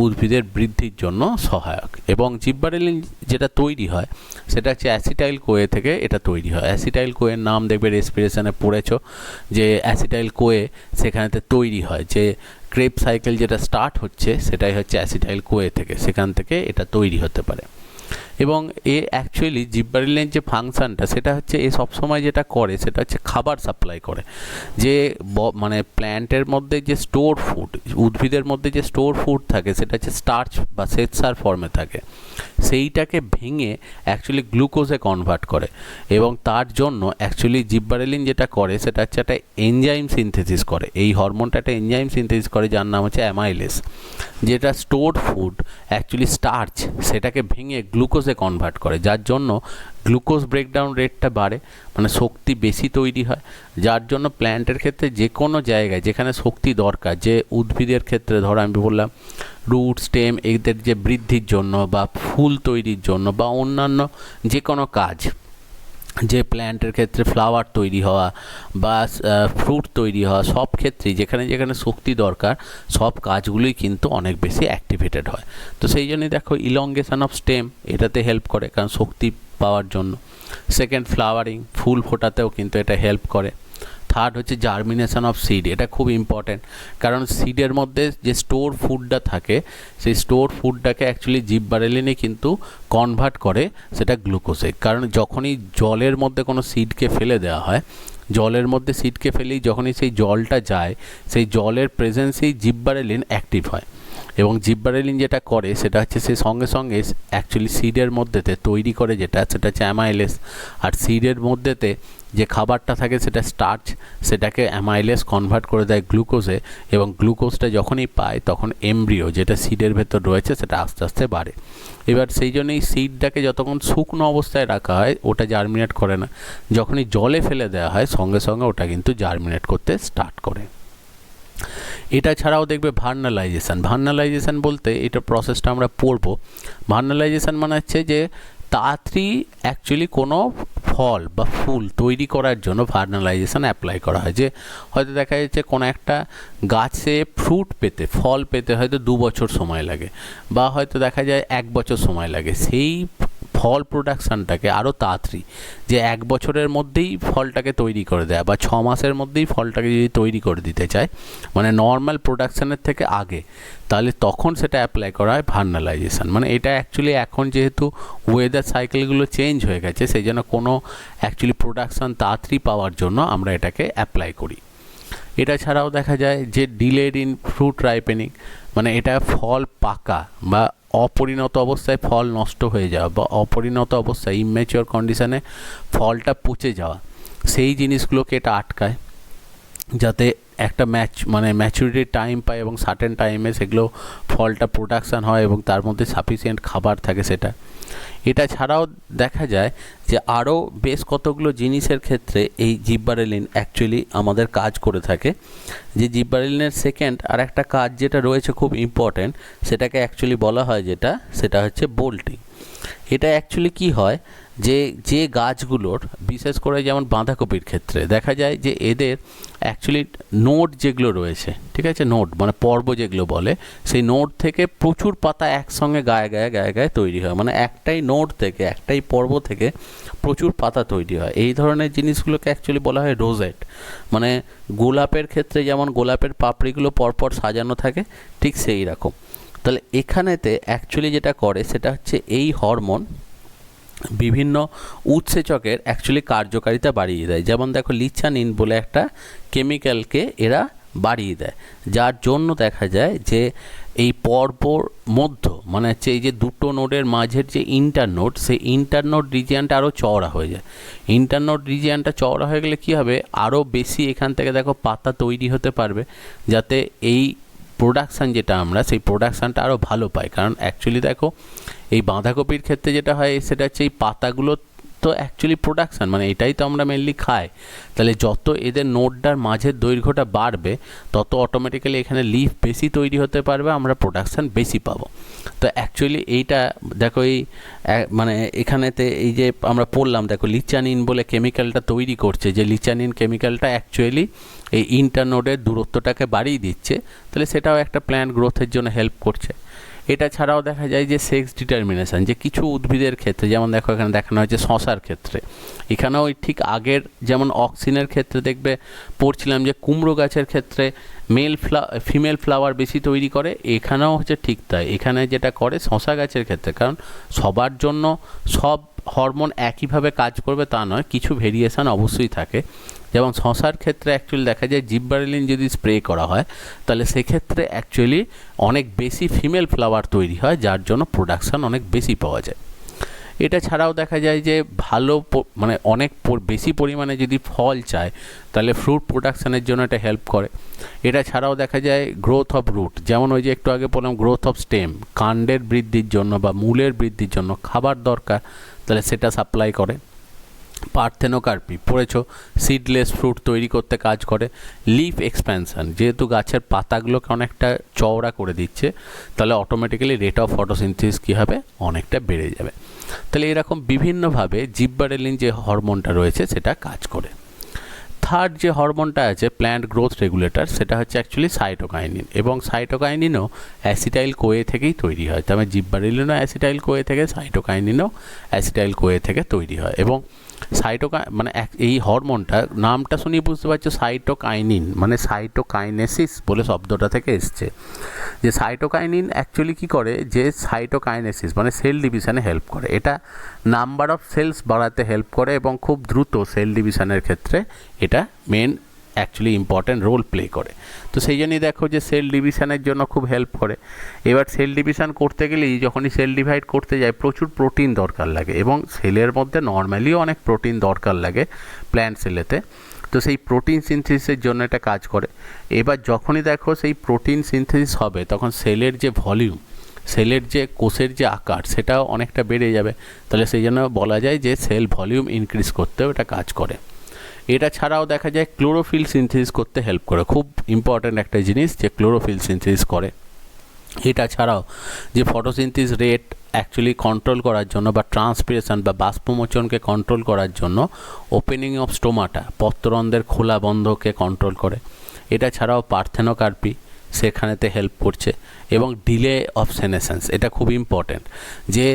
Speaker 1: উদ্ভিদের বৃদ্ধির জন্য সহায়ক। এবং জিববেরেলিন যেটা তৈরি হয়, সেটা হচ্ছে অ্যাসিটাইল কোয়ে থেকে এটা তৈরি হয়। অ্যাসিটাইল কোয়ের নাম দেখবে রেসপিরেশনে পড়েছ, যে অ্যাসিটাইল কোয়ে সেখানেতে তৈরি হয়, যে ক্রেব সাইকেল যেটা স্টার্ট হচ্ছে, সেটাই হচ্ছে অ্যাসিটাইল কোয়ে থেকে, সেখান থেকে এটা তৈরি হতে পারে। এবং এ অ্যাকচুয়ালি জিববেরেলিনের যে ফাংশানটা, সেটা হচ্ছে এ সবসময় যেটা করে, সেটা হচ্ছে খাবার সাপ্লাই করে। যে মানে প্ল্যান্টের মধ্যে যে স্টোর ফুড, উদ্ভিদের মধ্যে যে স্টোর ফুড থাকে, সেটা হচ্ছে স্টার্চ বা শ্বেতসার ফর্মে থাকে, সেইটাকে ভেঙে অ্যাকচুয়ালি গ্লুকোজে কনভার্ট করে। এবং তার জন্য অ্যাকচুয়ালি জিববেরেলিন যেটা করে, সেটা হচ্ছে একটা এনজাইম সিনথেসিস করে। এই হরমোনটা একটা এনজাইম সিনথেসিস করে, যার নাম হচ্ছে অ্যামাইলেস, যেটা স্টোরড ফুড অ্যাকচুয়ালি স্টার্চ, সেটাকে ভেঙে গ্লুকোজে কনভার্ট করে, যার জন্য গ্লুকোজ ব্রেকডাউন রেটটা বাড়ে, মানে শক্তি বেশি তৈরি হয়। যার জন্য প্ল্যান্টের ক্ষেত্রে যে কোনো জায়গায় যেখানে শক্তি দরকার, যে উদ্ভিদের ক্ষেত্রে ধরো আমি বললাম রুট, স্টেম, এদের যে বৃদ্ধির জন্য বা ফুল তৈরির জন্য বা অন্যান্য যে কোনো কাজ, যে প্ল্যান্টের ক্ষেত্রে ফ্লাওয়ার তৈরি হওয়া বা ফ্রুট তৈরি হওয়া, সব ক্ষেত্রেই যেখানে যেখানে শক্তি দরকার, সব কাজগুলোই কিন্তু অনেক বেশি অ্যাক্টিভেটেড হয়। তো সেই জন্যই দেখো ইলংগেশন অফ স্টেম এটাতে হেল্প করে, কারণ শক্তি পাওয়ার জন্য। সেকেন্ড, ফ্লাওয়ারিং, ফুল ফোটাতেও কিন্তু এটা হেল্প করে। থার্ড হচ্ছে জার্মিনেশন অফ সিড, এটা খুব ইম্পর্ট্যান্ট, কারণ সিডের মধ্যে যে স্টোর ফুডটা থাকে, সেই স্টোর ফুডটাকে অ্যাকচুয়ালি জিববেরেলিনে কিন্তু কনভার্ট করে সেটা গ্লুকোজে। কারণ যখনই জলের মধ্যে কোনো সিডকে ফেলে দেওয়া হয়, জলের মধ্যে সিডকে ফেলেই যখনই সেই জলটা যায়, সেই জলের প্রেজেন্সেই জিববেরেলিন অ্যাক্টিভ হয়। এবং জিববেরেলিন যেটা করে, সেটা হচ্ছে সে সঙ্গে সঙ্গে অ্যাকচুয়ালি সিডের মধ্যেতে তৈরি করে যেটা, সেটা হচ্ছে অ্যামাইলেস। আর সিডের মধ্যেতে যে খাবারটা থাকে সেটা স্টার্চ, সেটাকে অ্যামাইলেস কনভার্ট করে দেয় গ্লুকোজে। এবং গ্লুকোজটা যখনই পায়, তখন এমব্রিও যেটা সিডের ভেতর রয়েছে, সেটা আস্তে আস্তে বাড়ে। এবার সেই জন্যই সিডটাকে যতক্ষণ শুকনো অবস্থায় রাখা হয়, ওটা জার্মিনেট করে না। যখনই জলে ফেলে দেওয়া হয়, সঙ্গে সঙ্গে ওটা কিন্তু জার্মিনেট করতে স্টার্ট করে। এটা ছাড়াও দেখবে ভার্নালাইজেশন বলতে এটা প্রসেসটা আমরা পড়বো। ভার্নালাইজেশন মানে হচ্ছে যে তাড়াতাড়ি অ্যাকচুয়ালি কোনো ফল বা ফুল তৈরি করার জন্য ভার্নালাইজেশন অ্যাপ্লাই করা হয়। যে হয়তো দেখা যাচ্ছে কোনো একটা গাছে ফ্রুট পেতে, ফল পেতে হয়তো 2 বছর সময় লাগে, বা হয়তো দেখা যায় 1 বছর সময় লাগে। সেই ফল প্রোডাকশানটাকে আরও তাড়াতাড়ি, যে 1 বছরের মধ্যেই ফলটাকে তৈরি করে দেয়, বা 6 মাসের মধ্যেই ফলটাকে যদি তৈরি করে দিতে চায়, মানে নর্মাল প্রোডাকশানের থেকে আগে, তাহলে তখন সেটা অ্যাপ্লাই করা হয় ভার্নালাইজেশন। মানে এটা অ্যাকচুয়ালি এখন যেহেতু ওয়েদার সাইকেলগুলো চেঞ্জ হয়ে গেছে, সেই জন্য কোনো অ্যাকচুয়ালি প্রোডাকশান তাড়াতাড়ি পাওয়ার জন্য আমরা এটাকে অ্যাপ্লাই করি। এটা ছাড়াও দেখা যায় যে ডিলেড ইন ফ্রুট রাইপেনিং, মানে এটা ফল পাকা বা অপরিণত অবস্থায় ফল নষ্ট হয়ে যাওয়া, বা অপরিণত অবস্থায় ইম্যাচিওর কন্ডিশনে ফলটা পচে যাওয়া, সেই জিনিসগুলোকে এটা আটকায়, যাতে একটা ম্যাচুরিটি টাইম পায় এবং সার্টেন টাইমে সেগুলো ফলটা প্রোডাকশান হয় এবং তার মধ্যে সাফিসিয়েন্ট খাবার থাকে সেটা। এটা ছাড়াও দেখা যায় যে আরও বেশ কতগুলো জিনিসের ক্ষেত্রে এই জিববেরেলিন অ্যাকচুয়ালি আমাদের কাজ করে থাকে। যে জিববেরেলিনের সেকেন্ড আর একটা কাজ যেটা রয়েছে খুব ইম্পর্ট্যান্ট, সেটাকে অ্যাকচুয়ালি বলা হয় যেটা, সেটা হচ্ছে বোল্টিং। এটা অ্যাকচুয়ালি কি হয় যে যে গাছগুলোর বিশেষ করে যেমন বাঁধাকপির ক্ষেত্রে দেখা যায় যে এদের অ্যাকচুয়ালি নোড যেগুলো রয়েছে, ঠিক আছে, নোড মানে পর্ব যেগুলো বলে, সেই নোড থেকে প্রচুর পাতা একসঙ্গে গায়ে গায়ে গায়ে গায়ে তৈরি হয়, মানে একটাই নোড থেকে একটাই পর্ব থেকে প্রচুর পাতা তৈরি হয়। এই ধরনের জিনিসগুলোকে অ্যাকচুয়ালি বলা হয় রোজেট। মানে গোলাপের ক্ষেত্রে যেমন গোলাপের পাপড়িগুলো পরপর সাজানো থাকে, ঠিক সেই রকম। তাহলে এখানেতে অ্যাকচুয়ালি যেটা করে সেটা হচ্ছে এই হরমোন বিভিন্ন উৎসেচকের অ্যাকচুয়ালি কার্যকারিতা বাড়িয়ে দেয়। যেমন দেখো লিচানিন বলে একটা কেমিক্যালকে এরা বাড়িয়ে দেয়, যার জন্য দেখা যায় যে এই পর্বর মধ্য মানে হচ্ছে এই যে দুটো নোডের মাঝের যে ইন্টারনোড, সেই ইন্টারনোড রিজিয়ানটা আরও চওড়া হয়ে যায়। ইন্টারনোড রিজিয়ানটা চওড়া হয়ে গেলে কী হবে, আরও বেশি এখান থেকে দেখো পাতা তৈরি হতে পারবে, যাতে এই প্রোডাকশান যেটা আমরা সেই প্রোডাকশানটা আরও ভালো পাই। কারণ অ্যাকচুয়ালি দেখো এই বাঁধাকপির ক্ষেত্রে যেটা হয় সেটা হচ্ছে এই পাতাগুলো তো অ্যাকচুয়ালি প্রোডাকশান, মানে এটাই তো আমরা মেনলি খাই। তাহলে যত এদের নোডটার মাঝের দৈর্ঘ্যটা বাড়বে তত অটোমেটিক্যালি এখানে লিফ বেশি তৈরি হতে পারবে, আমরা প্রোডাকশান বেশি পাবো। তো অ্যাকচুয়ালি এইটা দেখো এই মানে এখানেতে এই যে আমরা পড়লাম দেখো লিচানিন বলে কেমিক্যালটা তৈরি করছে, যে লিচানিন কেমিক্যালটা অ্যাকচুয়ালি এই ইন্টারনোডের দূরত্বটাকে বাড়িয়ে দিচ্ছে, তাহলে সেটাও একটা প্ল্যান্ট গ্রোথের জন্য হেল্প করছে। এটা ছাড়াও দেখা যায় যে সেক্স ডিটারমিনেশন, যে কিছু উদ্ভিদের ক্ষেত্রে যেমন দেখো এখানে দেখানো হয়েছে শশার ক্ষেত্রে, এখানেও ঠিক আগের যেমন অক্সিনের ক্ষেত্রে দেখবে পড়ছিলাম যে কুমড়ো গাছের ক্ষেত্রে ফিমেল ফ্লাওয়ার বেশি তৈরি করে, এখানেও হচ্ছে ঠিক তাই, এখানে যেটা করে শশা গাছের ক্ষেত্রে, কারণ সবার জন্য সব হরমোন একইভাবে কাজ করবে তা নয়, কিছু ভেরিয়েশান অবশ্যই থাকে। যেমন শশার ক্ষেত্রে অ্যাকচুয়ালি দেখা যায় জিব্বারেলিন যদি স্প্রে করা হয় তাহলে সেক্ষেত্রে অ্যাকচুয়ালি অনেক বেশি ফিমেল ফ্লাওয়ার তৈরি হয়, যার জন্য প্রোডাকশান অনেক বেশি পাওয়া যায়। এটা ছাড়াও দেখা যায় যে ভালো মানে অনেক বেশি পরিমাণে যদি ফল চায় তাহলে ফ্রুট প্রোডাকশানের জন্য এটা হেল্প করে। এটা ছাড়াও দেখা যায় গ্রোথ অফ রুট, যেমন ওই যে একটু আগে বললাম গ্রোথ অফ স্টেম, কাণ্ডের বৃদ্ধির জন্য বা মূলের বৃদ্ধির জন্য খাবার দরকার, তাহলে সেটা সাপ্লাই করে। পার্থেনোকার্পি পড়েছো, সিডলেস ফ্রুট তৈরি করতে কাজ করে। লিফ এক্সপ্যানশন, যেহেতু গাছের পাতাগুলোকে অনেকটা চওড়া করে দিচ্ছে, তাহলে অটোমেটিক্যালি রেট অফ ফটোসিনথেসিস কী হবে, অনেকটা বেড়ে যাবে। তাহলে এরকম বিভিন্নভাবে জিব্বারেলিন যে হরমোনটা রয়েছে সেটা কাজ করে। থার্ড যে হরমোনটা আছে প্ল্যান্ট গ্রোথ রেগুলেটর, সেটা হচ্ছে অ্যাকচুয়ালি সাইটোকাইনিন, এবং সাইটোকাইনিনও অ্যাসিটাইল কোয়ে থেকেই তৈরি হয়। তবে জিব্বারেলিনও অ্যাসিটাইল কোয়ে থেকে, সাইটোকাইনিনও অ্যাসিটাইল কোয়ে থেকে তৈরি হয়। এবং মানে এই হরমোনটা নামটা শুনিয়ে বুঝতে পারছো, সাইটোকাইনিন মানে সাইটোকাইনেসিস বলে শব্দটা থেকে এসছে। যে সাইটোকাইনিন অ্যাকচুয়ালি কী করে, যে সাইটোকাইনেসিস মানে সেল ডিভিশনে হেল্প করে, এটা নাম্বার অফ সেলস বাড়াতে হেল্প করে এবং খুব দ্রুত সেল ডিভিশনের ক্ষেত্রে এটা main actually important role play করে। তো সেই জন্যই দেখো যে সেল ডিভিশনের জন্য খুব হেল্প করে। এবার সেল ডিভিশন করতে গেলেই যখনই সেল ডিভাইড করতে যায় প্রচুর প্রোটিন দরকার লাগে, এবং সেলের মধ্যে নর্মালিও অনেক প্রোটিন দরকার লাগে প্ল্যান্ট সেলেতে, তো সেই প্রোটিন সিনথেসিসের জন্য এটা কাজ করে। এবার যখনই দেখো সেই প্রোটিন সিনথেসিস হবে তখন সেলের যে ভলিউম, সেলের যে কোষের যে আকার সেটাও অনেকটা বেড়ে যাবে, তাহলে সেই জন্য বলা যায় যে সেল ভলিউম ইনক্রিজ করতেও এটা কাজ করে। এটা ছাড়াও দেখা যায় ক্লোরোফিল সিনথেসিস করতে হেল্প করে, খুব ইম্পর্ট্যান্ট একটা জিনিস যে ক্লোরোফিল সিনথেসিস করে। এটা ছাড়াও যে ফটোসিনথেসিস রেট অ্যাকচুয়ালি কন্ট্রোল করার জন্য বা ট্রান্সপিরেশন বা বাষ্পমোচনকে কন্ট্রোল করার জন্য ওপেনিং অফ স্টোমাটা পত্ররন্ধ্রের খোলা বন্ধকে কন্ট্রোল করে। এটা ছাড়াও পার্থেনোকার্পি সেখানেতে হেল্প করছে, এবং ডিলে অফ সেনেসেন্স এটা খুব ইম্পর্ট্যান্ট, যে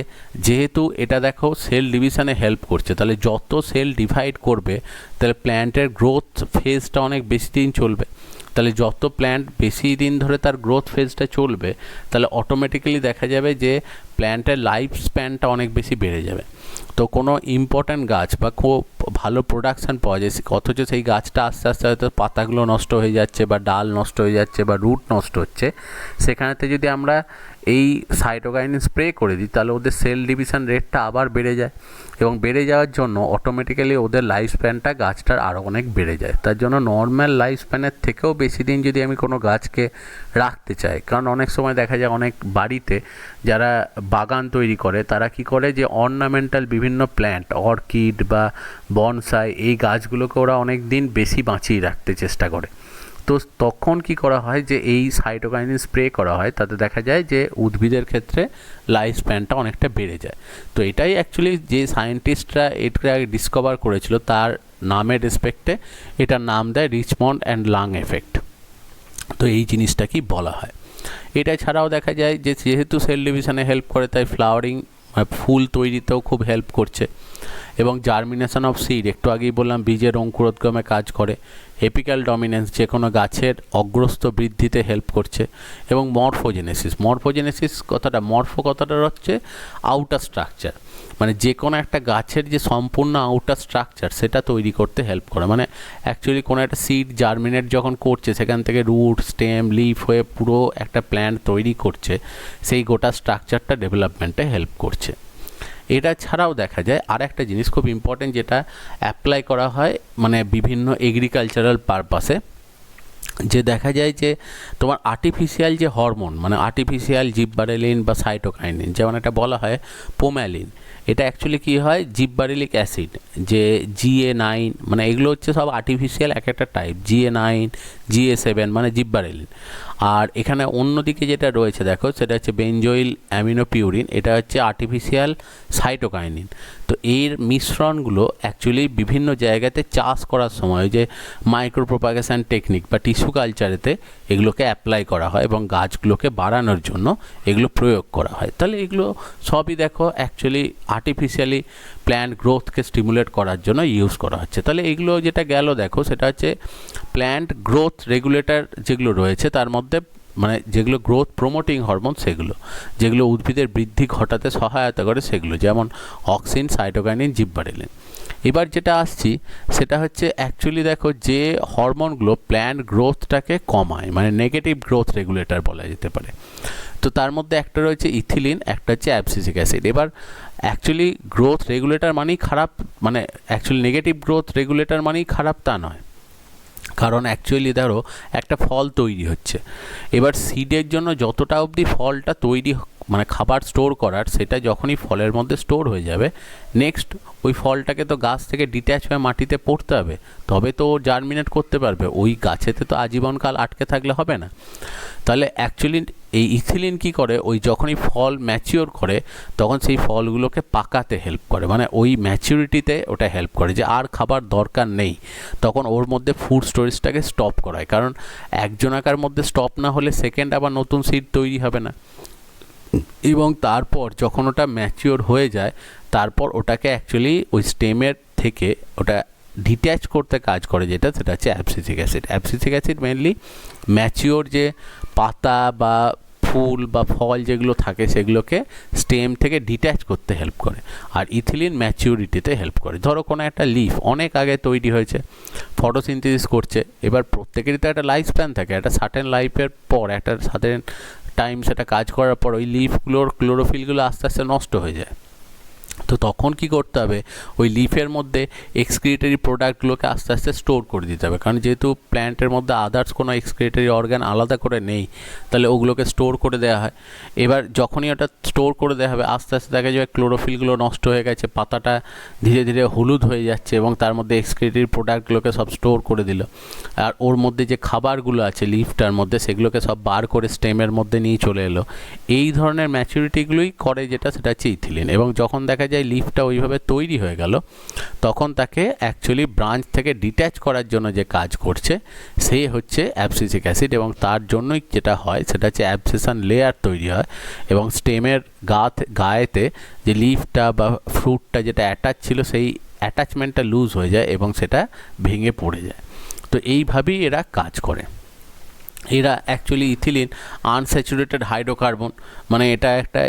Speaker 1: যেহেতু এটা দেখো সেল ডিভিশনে হেল্প করছে, তাহলে যত সেল ডিভাইড করবে তাহলে প্ল্যান্টের গ্রোথ ফেজটা অনেক বেশি দিন চলবে। তাহলে যত প্ল্যান্ট বেশি দিন ধরে তার গ্রোথ ফেজটা চলবে তাহলে অটোমেটিক্যালি দেখা যাবে যে প্ল্যান্টের লাইফ স্প্যানটা অনেক বেশি বেড়ে যাবে। তো কোনো ইম্পর্ট্যান্ট গাছ বা খুব ভালো প্রোডাকশান পাওয়া যায়, অথচ সেই গাছটা আস্তে আস্তে হয়তো পাতাগুলো নষ্ট হয়ে যাচ্ছে বা ডাল নষ্ট হয়ে যাচ্ছে বা রুট নষ্ট হচ্ছে, সেখানেতে যদি আমরা এই সাইটোকাইনিন স্প্রে করে দিই তাহলে ওদের সেল ডিভিশন রেটটা আবার বেড়ে যায়, এবং বেড়ে যাওয়ার জন্য অটোমেটিক্যালি ওদের লাইফ স্প্যানটা গাছটার আরও অনেক বেড়ে যায়। তার জন্য নর্মাল লাইফ স্প্যানের থেকেও বেশি দিন যদি আমি কোনো গাছকে রাখতে চাই, কারণ অনেক সময় দেখা যায় অনেক বাড়িতে যারা বাগান তৈরি করে তারা কি করে যে অর্নামেন্টাল বিভিন্ন প্ল্যান্ট, অর্কিড বা বনসাই, এই গাছগুলোকে ওরা অনেক দিন বেশি বাঁচিয়ে রাখতে চেষ্টা করে। তো তখন কি করা হয় যে এই সাইটোকাইনিন স্প্রে করা হয়, তাতে দেখা যায় যে উদ্ভিদের ক্ষেত্রে লাইফ স্প্যানটা অনেকটা বেড়ে যায়। তো এটাই অ্যাকচুয়ালি যে সায়েন্টিস্টরা এটা আগে ডিসকভার করেছিল তার নামের রেসপেক্টে এটার নাম দেয় রিচমন্ড অ্যান্ড লাং এফেক্ট। তো এই জিনিসটাকেই বলা হয়। এটা ছাড়াও দেখা যায় যে যেহেতু সেল ডিভিশনে হেল্প করে, তাই ফ্লাওয়ারিং ফুল তৈরিতেও খুব হেল্প করছে, এবং জার্মিনেশন অফ সিড, একটু আগেই বললাম বীজের অঙ্কুরোদ্গমে কাজ করে, এপিক্যাল ডমিনেন্স যে কোনো গাছের অগ্রস্ত বৃদ্ধিতে হেল্প করছে, এবং মরফোজেনেসিস কথাটার হচ্ছে আউটার স্ট্রাকচার, মানে যে কোনো একটা গাছের যে সম্পূর্ণ আউটার স্ট্রাকচার সেটা তৈরি করতে হেল্প করে। মানে অ্যাকচুয়ালি কোনো একটা সিড জার্মিনেট যখন করছে, সেখান থেকে রুট, স্টেম, লিফ হয়ে পুরো একটা প্ল্যান্ট তৈরি করছে, সেই গোটা স্ট্রাকচারটা ডেভেলপমেন্টে হেল্প করছে। এটা ছাড়াও দেখা যায় আর একটা জিনিস খুব ইম্পর্টেন্ট, যেটা অ্যাপ্লাই করা হয় মানে বিভিন্ন এগ্রিকালচারাল পারপাসে, যে দেখা যায় যে তোমার আর্টিফিশিয়াল যে হরমোন, মানে আর্টিফিশিয়াল জিববারেলিন বা সাইটোকাইনিন, যেমন একটা বলা হয় পোম্যালিন, এটা অ্যাকচুয়ালি কী হয়, জিববারেলিক অ্যাসিড, যে GA9, মানে এগুলো হচ্ছে সব আর্টিফিশিয়াল এক একটা টাইপ, GA9, GA7 মানে জিববারেলিন। আর এখানে অন্যদিকে যেটা রয়েছে দেখো, সেটা হচ্ছে বেঞ্জোইল অ্যামিনোপিউরিন, এটা হচ্ছে আর্টিফিশিয়াল সাইটোকাইনিন। তো এর মিশ্রণগুলো অ্যাকচুয়ালি বিভিন্ন জায়গাতে চাষ করার সময় যে মাইক্রোপ্রোপাগেশন টেকনিক বা টিস্যু কালচারেতে এগুলোকে অ্যাপ্লাই করা হয় এবং গাছগুলোকে বাড়ানোর জন্য এগুলো প্রয়োগ করা হয়। তাহলে এগুলো সবই দেখো অ্যাকচুয়ালি আর্টিফিশিয়ালি প্ল্যান্ট গ্রোথকে স্টিমুলেট করার জন্য ইউজ করা হচ্ছে। তাহলে এগুলো যেটা গেল দেখো, সেটা হচ্ছে প্ল্যান্ট গ্রোথ রেগুলেটর যেগুলো রয়েছে তার মধ্যে, মানে যেগুলো গ্রোথ প্রমোটিং হরমোন, সেগুলো যেগুলো উদ্ভিদের বৃদ্ধি ঘটাতে সহায়তা করে সেগুলো, যেমন অক্সিন, সাইটোকাইনিন, জিববারেলিন। এবার যেটা আসছি সেটা হচ্ছে অ্যাকচুয়ালি দেখো যে হরমোনগুলো প্ল্যান্ট গ্রোথটাকে কমায়, মানে নেগেটিভ গ্রোথ রেগুলেটর বলা যেতে পারে। তো তার মধ্যে একটা রয়েছে ইথিলিন, একটা হচ্ছে অ্যাবসিসিক অ্যাসিড। এবার অ্যাকচুয়ালি গ্রোথ রেগুলেটর মানেই খারাপ, মানে অ্যাকচুয়ালি নেগেটিভ গ্রোথ রেগুলেটর মানেই খারাপ তা নয়, কারণ অ্যাকচুয়ালি ধরো একটা ফল তৈরি হচ্ছে, এবার সিডের জন্য যতটা অবধি ফলটা তৈরি মানে খাবার স্টোর করার, সেটা যখনই ফলের মধ্যে স্টোর হয়ে যাবে, নেক্সট ওই ফলটাকে তো গাছ থেকে ডিট্যাচ হয়ে মাটিতে পড়তে হবে, তবে তো জার্মিনেট করতে পারবে। ওই গাছেতে তো আজীবনকাল আটকে থাকলে হবে না। তাহলে অ্যাকচুয়ালি এই ইথিলিন কী করে, ওই যখনই ফল ম্যাচিওর করে তখন সেই ফলগুলোকে পাকাতে হেল্প করে, মানে ওই ম্যাচিউরিটিতে ওটা হেল্প করে, যে আর খাবার দরকার নেই, তখন ওর মধ্যে ফুড স্টোরেজটাকে স্টপ করায়। কারণ একজনাকার মধ্যে স্টপ না হলে সেকেন্ড আবার নতুন সিড তৈরি হবে না, এবং তারপর যখন ওটা ম্যাচিওর হয়ে যায় তারপর ওটাকে অ্যাকচুয়ালি ওই স্টেমের থেকে ওটা ডিট্যাচ করতে কাজ করে, যেটা সেটা হচ্ছে abscisic acid. Abscisic acid mainly mature যে পাতা বা ফুল বা ফল যেগুলো থাকে সেগুলোকে স্টেম থেকে ডিট্যাচ করতে হেল্প করে, আর ইথিলিন ম্যাচিউরিটিতে হেল্প করে। ধরো কোনো একটা লিফ অনেক আগে তৈরি হয়েছে, ফটোসিনথেসিস করছে, এবার প্রত্যেকেরই তো একটা লাইফ স্প্যান থাকে, একটা সার্টেন লাইফের পর একটা সার্টেন টাইম সেটা কাজ করার পর ওই লিফগুলোর ক্লোরোফিলগুলো আস্তে আস্তে নষ্ট হয়ে যায়। তো তখন কি করতে হবে, ওই লিফের মধ্যে এক্সক্রিয়েটরি প্রোডাক্টগুলোকে আস্তে আস্তে স্টোর করে দিতে হবে, কারণ যেহেতু প্ল্যান্টের মধ্যে আদার্স কোনো এক্সক্রিয়েটরি অর্গান আলাদা করে নেই, তাহলে ওগুলোকে স্টোর করে দেওয়া হয়। এবার যখনই ওটা স্টোর করে দেওয়া হবে আস্তে আস্তে দেখা যাবে ক্লোরোফিলগুলো নষ্ট হয়ে গেছে, পাতাটা ধীরে ধীরে হলুদ হয়ে যাচ্ছে, এবং তার মধ্যে এক্সক্রিয়েটরি প্রোডাক্টগুলোকে সব স্টোর করে দিল, আর ওর মধ্যে যে খাবারগুলো আছে লিফটার মধ্যে সেগুলোকে সব বার করে স্টেমের মধ্যে নিয়ে চলে এলো। এই ধরনের ম্যাচুরিটিগুলোই করে যেটা, সেটা হচ্ছে ইথিলিন। এবং যখন দেখা যায় লিফটা ওইভাবে তৈরি হয়ে গেল, তখন তাকে অ্যাকচুয়ালি ব্রাঞ্চ থেকে ডিট্যাচ করার জন্য যে কাজ করছে সে হচ্ছে অ্যাবসিসিক অ্যাসিড, এবং তার জন্যই যেটা হয় সেটা হচ্ছে অ্যাবসেশন লেয়ার তৈরি হয়, এবং স্টেমের গায়েতে যে লিফটা বা ফ্রুটটা যেটা অ্যাটাচ ছিল সেই অ্যাটাচমেন্টটা লুজ হয়ে যায় এবং সেটা ভেঙে পড়ে যায়। তো এইভাবেই এরা কাজ করে। এরা অ্যাকচুয়ালি ইথিলিন আনস্যাচুরেটেড হাইড্রোকার্বন, মানে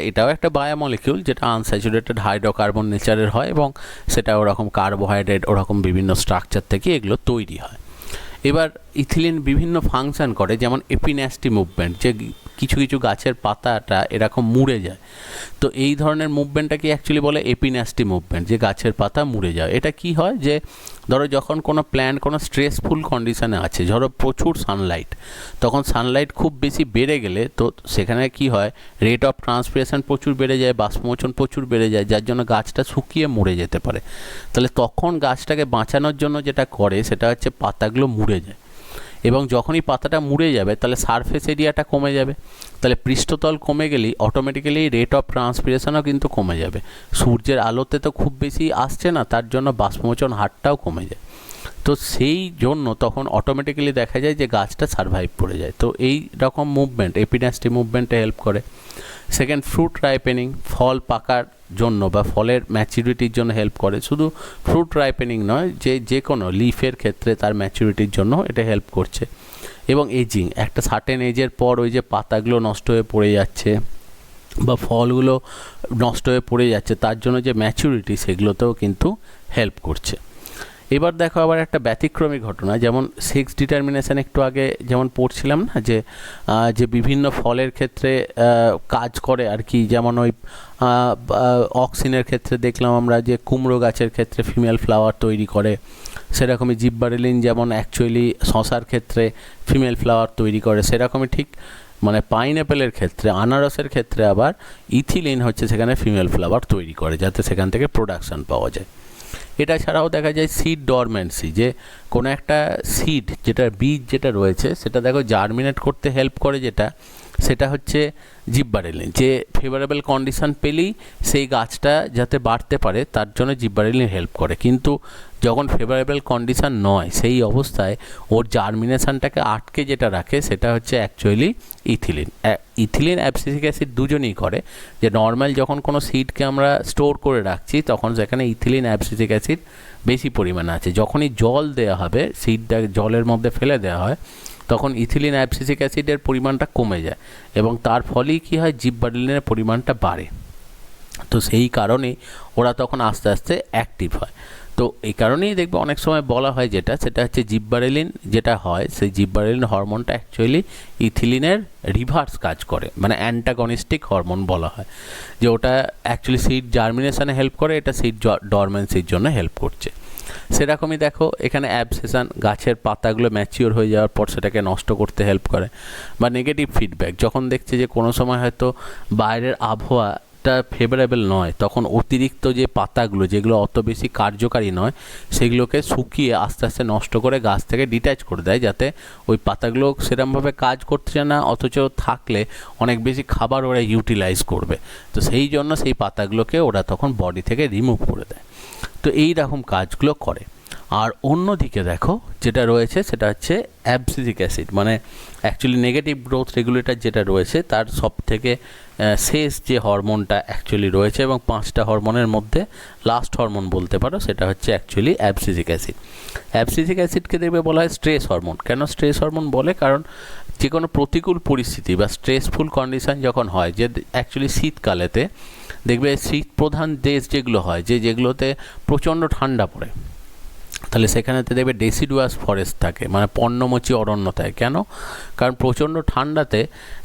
Speaker 1: এটাও একটা বায়োমলিকিউল যেটা আনস্যাচুরেটেড হাইড্রোকার্বন নেচারের হয়, এবং সেটা ওরকম কার্বোহাইড্রেট ওরকম বিভিন্ন স্ট্রাকচার থেকে এগুলো তৈরি হয়। এবার ইথিলিন বিভিন্ন ফাংশন করে, যেমন এপিন্যাস্টি মুভমেন্ট, যে কিছু কিছু গাছের পাতাটা এরকম মুড়ে যায়, তো এই ধরনের মুভমেন্টটাকে অ্যাকচুয়ালি বলে এপিন্যাস্টি মুভমেন্ট, যে গাছের পাতা মুড়ে যায়। এটা কি হয়, যে ধরো যখন কোনো প্ল্যান্ট কোনো স্ট্রেসফুল কন্ডিশনে আছে, ধরো প্রচুর সানলাইট, তখন সানলাইট খুব বেশি বেড়ে গেলে তো সেখানে কি হয়, রেট অফ ট্রান্সপিরেশন প্রচুর বেড়ে যায়, বাষ্পমোচন প্রচুর বেড়ে যায়, যার জন্য গাছটা শুকিয়ে মরে যেতে পারে। তাহলে তখন গাছটাকে বাঁচানোর জন্য যেটা করে সেটা হচ্ছে পাতাগুলো মুড়ে যায়, এবং যখনই পাতাটা মুড়ে যাবে তাহলে সারফেস এরিয়াটা কমে যাবে, তাহলে পৃষ্ঠতল কমে গেলেই অটোমেটিক্যালি রেট অফ ট্রান্সপিরেশনও কিন্তু কমে যাবে। সূর্যের আলোতে তো খুব বেশি আসছে না, তার জন্য বাষ্পমোচন হারটাও কমে যায়। তো সেই জন্য তখন অটোমেটিক্যালি দেখা যায় যে গাছটা সারভাইভ করে যায়। তো এই রকম মুভমেন্ট এপিডাস্টি মুভমেন্টে হেল্প করে। সেকেন্ড, ফ্রুট রাইপেনিং, ফল পাকার জন্য বা ফলের ম্যাচুরিটির জন্য হেল্প করে। শুধু ফ্রুট রাইপেনিং নয়, যে কোনো লিফের ক্ষেত্রে তার ম্যাচুরিটির জন্য এটা হেল্প করছে। এবং এজিং, একটা সার্টেন এজের পর ওই যে পাতাগুলো নষ্ট হয়ে পড়ে যাচ্ছে বা ফলগুলো নষ্ট হয়ে পড়ে যাচ্ছে, তার জন্য যে ম্যাচুরিটি সেগুলোতেও কিন্তু হেল্প করছে। এবার দেখো আবার একটা ব্যতিক্রমী ঘটনা, যেমন সেক্স ডিটারমিনেশন একটু আগে যেমন পড়ছিলাম না, যে বিভিন্ন ফলের ক্ষেত্রে কাজ করে আর কি। যেমন ওই অক্সিনের ক্ষেত্রে দেখলাম আমরা যে কুমড়ো গাছের ক্ষেত্রে ফিমেল ফ্লাওয়ার তৈরি করে, সেরকমই জিব্বারেলিন যেমন অ্যাকচুয়ালি শশার ক্ষেত্রে ফিমেল ফ্লাওয়ার তৈরি করে, সেরকমই ঠিক মানে পাইনঅ্যাপেলের ক্ষেত্রে, আনারসের ক্ষেত্রে আবার ইথিলিন হচ্ছে সেখানে ফিমেল ফ্লাওয়ার তৈরি করে, যাতে সেখান থেকে প্রোডাকশান পাওয়া যায়। এটা ছাড়াও দেখা যায় সিড ডরমেন্সি, যে কোনো একটা সিড যেটা বীজ যেটা রয়েছে সেটা দেখো জার্মিনেট করতে হেল্প করে, সেটা হচ্ছে জিব্বারেলিন। যে ফেভারেবল কন্ডিশন পেলেই সেই গাছটা যাতে বাড়তে পারে তার জন্য জিব্বারেলিন হেল্প করে। কিন্তু যখন ফেভারেবল কন্ডিশন নয় সেই অবস্থায় ওর জার্মিনেশনটাকে আটকে যেটা রাখে সেটা হচ্ছে actually ethylene. Ethylene abscisic acid দুজনেই করে। যে নর্মাল যখন কোনো সিডকে আমরা স্টোর করে রাখছি তখন সেখানে ইথিলিন অ্যাবসিসিক অ্যাসিড বেশি পরিমাণে আছে। যখনই জল দেওয়া হবে, সিডটা জলের মধ্যে ফেলে দেওয়া হয়, তখন ইথিলিন অ্যাবসিসিক অ্যাসিডের পরিমাণটা কমে যায় এবং তার ফলেই কী হয়, জিব্বারেলিনের পরিমাণটা বাড়ে। তো সেই কারণেই ওরা তখন আস্তে আস্তে অ্যাক্টিভ হয়। তো এই কারণেই দেখবে অনেক সময় বলা হয় সেটা হচ্ছে জিব্বারেলিন যেটা হয়, সেই জিব্বারেলিন হরমোনটা অ্যাকচুয়ালি ইথিলিনের রিভার্স কাজ করে, মানে অ্যান্টাগনিস্টিক হরমোন বলা হয়। যে ওটা অ্যাকচুয়ালি সিড জার্মিনেশনে হেল্প করে, এটা সিড ডরমেন্সির জন্য হেল্প করছে। সেরকমই দেখো এখানে অ্যাবসেশন, গাছের পাতাগুলো ম্যাচিওর হয়ে যাওয়ার পর সেটাকে নষ্ট করতে হেল্প করে। বা নেগেটিভ ফিডব্যাক, যখন দেখছে যে কোনো সময় হয়তো বাইরের আবহাওয়াটা ফেভারেবল নয়, তখন অতিরিক্ত যে পাতাগুলো যেগুলো অত বেশি কার্যকারী নয় সেগুলোকে শুকিয়ে আস্তে আস্তে নষ্ট করে গাছ থেকে ডিট্যাচ করে দেয়, যাতে ওই পাতাগুলো সেরকমভাবে কাজ করছে না, অথচ থাকলে অনেক বেশি খাবার ওরা ইউটিলাইজ করবে। তো সেই জন্য সেই পাতাগুলোকে ওরা তখন বডি থেকে রিমুভ করে দেয়। তো এই রকম কাজগুলো করে। আর অন্যদিকে দেখো যেটা রয়েছে সেটা হচ্ছে অ্যাবসিসিক অ্যাসিড, মানে অ্যাকচুয়ালি নেগেটিভ গ্রোথ রেগুলেটর যেটা রয়েছে তার সব থেকে শেষ যে হরমোনটা অ্যাকচুয়ালি রয়েছে, এবং 5টা হরমোনের মধ্যে লাস্ট হরমোন বলতে পারো, সেটা হচ্ছে অ্যাকচুয়ালি অ্যাবসিসিক অ্যাসিড। অ্যাবসিসিক অ্যাসিডকে দেখবে বলা হয় স্ট্রেস হরমোন। কেন স্ট্রেস হরমোন বলে? কারণ যে কোনো প্রতিকূল পরিস্থিতি বা স্ট্রেসফুল কন্ডিশন যখন হয়, যে অ্যাকচুয়ালি শীতকালেতে দেখবে শীত প্রধান দেশ যেগুলো হয়, যেগুলোতে প্রচণ্ড ঠান্ডা পড়ে, তাহলে সেখানেতে দেখবে ডেসিডুয়াস ফরেস্ট থাকে, মানে পর্ণমোচী অরণ্য থাকে। কেন? কারণ প্রচণ্ড ঠান্ডাতে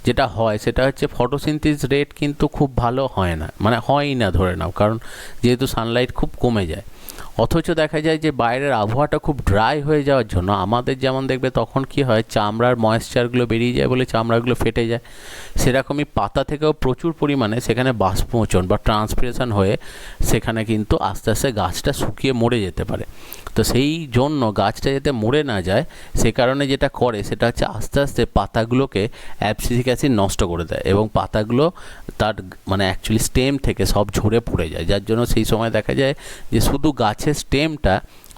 Speaker 1: যেটা হয় সেটা হচ্ছে ফটোসিনথেসিস রেট কিন্তু খুব ভালো হয় না, মানে হয়ই না ধরে নাও, কারণ যেহেতু সানলাইট খুব কমে যায়। অথচ দেখা যায় যে বাইরের আবহাওয়াটা খুব ড্রাই হয়ে যাওয়ার জন্য আমাদের যেমন দেখবে তখন কি হয়, চামড়ার ময়েশ্চারগুলো বেরিয়ে যায় বলে চামড়াগুলো ফেটে যায়। সেরকমই পাতা থেকেও প্রচুর পরিমাণে সেখানে বাষ্পমোচন বা ট্রান্সপিরেশন হয়ে সেখানে কিন্তু আস্তে আস্তে গাছটা শুকিয়ে মরে যেতে পারে। তো সেই জন্য গাছটা যাতে মরে না যায় সে কারণে যেটা করে সেটা হচ্ছে আস্তে আস্তে পাতাগুলোকে অ্যাবসিসিক অ্যাসিড নষ্ট করে দেয়, এবং পাতাগুলো তার মানে অ্যাকচুয়ালি স্টেম থেকে সব ঝরে পড়ে যায়, যার জন্য সেই সময় দেখা যায় যে শুধু গাছের স্টেমটা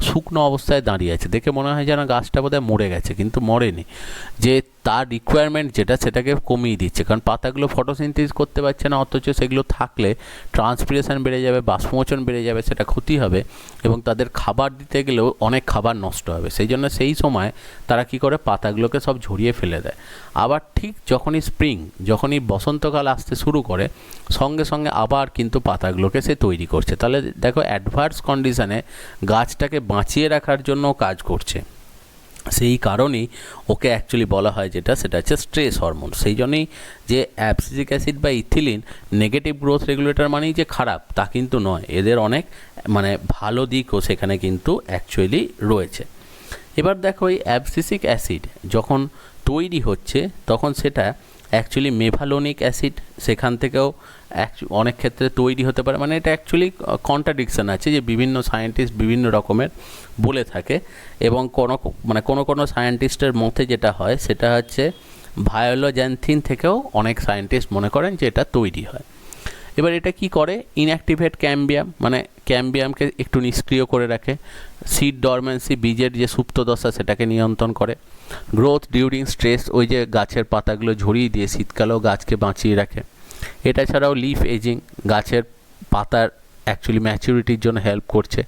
Speaker 1: শুকনো অবস্থায় দাঁড়িয়ে আছে, দেখে মনে হয় যেন গাছটা বোধহয় মরে গেছে, কিন্তু মরেনি। যে তার রিকোয়ারমেন্ট সেটাকে কমিয়ে দিচ্ছে, কারণ পাতাগুলো ফটোসিনথেসিস করতে পারছে না, অথচ সেগুলো থাকলে ট্রান্সপিরেশন বেড়ে যাবে, বাষ্পমোচন বেড়ে যাবে, সেটা ক্ষতি হবে, এবং তাদের খাবার দিতে গেলেও অনেক খাবার নষ্ট হবে। সেই জন্য সেই সময় তারা কি করে, পাতাগুলোকে সব ঝরিয়ে ফেলে দেয়। আবার ঠিক যখনই বসন্তকাল আসতে শুরু করে, সঙ্গে সঙ্গে আবার কিন্তু পাতাগুলোকে সে তৈরি করছে। তাহলে দেখো অ্যাডভার্স কন্ডিশনে গাছটাকে বাঁচিয়ে রাখার জন্য কাজ করছে। সেই কারণেই ওকে অ্যাকচুয়ালি বলা হয় সেটা হচ্ছে স্ট্রেস হরমোন। সেই জন্যই যে অ্যাবসিসিক অ্যাসিড বা ইথিলিন নেগেটিভ গ্রোথ রেগুলেটর মানেই যে খারাপ তা কিন্তু নয়, এদের অনেক মানে ভালো দিকও সেখানে কিন্তু অ্যাকচুয়ালি রয়েছে। এবার দেখো এই অ্যাবসিসিক অ্যাসিড যখন তৈরি হচ্ছে তখন সেটা অ্যাকচুয়ালি মেভালোনিক অ্যাসিড সেখান থেকেও অনেক ক্ষেত্রে তৈরি হতে পারে। মানে এটা অ্যাকচুয়ালি কন্ট্রাডিকশন আছে যে বিভিন্ন সায়েন্টিস্ট বিভিন্ন রকমের বলে থাকে, এবং কোনো সায়েন্টিস্টের মতে যেটা হয় সেটা হচ্ছে ভায়োলোজ্যান্থিন থেকেও অনেক সায়েন্টিস্ট মনে করেন যে এটা তৈরি হয়। এবার এটা কি করে, ইনঅ্যাক্টিভেট ক্যাম্বিয়াম, মানে ক্যাম্বিয়ামকে একটু নিষ্ক্রিয় করে রাখে। সিড ডরমেন্সি, বীজের যে সুপ্তদশা সেটাকে নিয়ন্ত্রণ করে। গ্রোথ ডিউরিং স্ট্রেস, ওই যে গাছের পাতাগুলো ঝরিয়ে দিয়ে শীতকালেও গাছকে বাঁচিয়ে রাখে। এটা ছাড়াও লিফ এজিং, গাছের পাতার অ্যাকচুয়ালি ম্যাচুরিটির জন্য হেল্প করছে।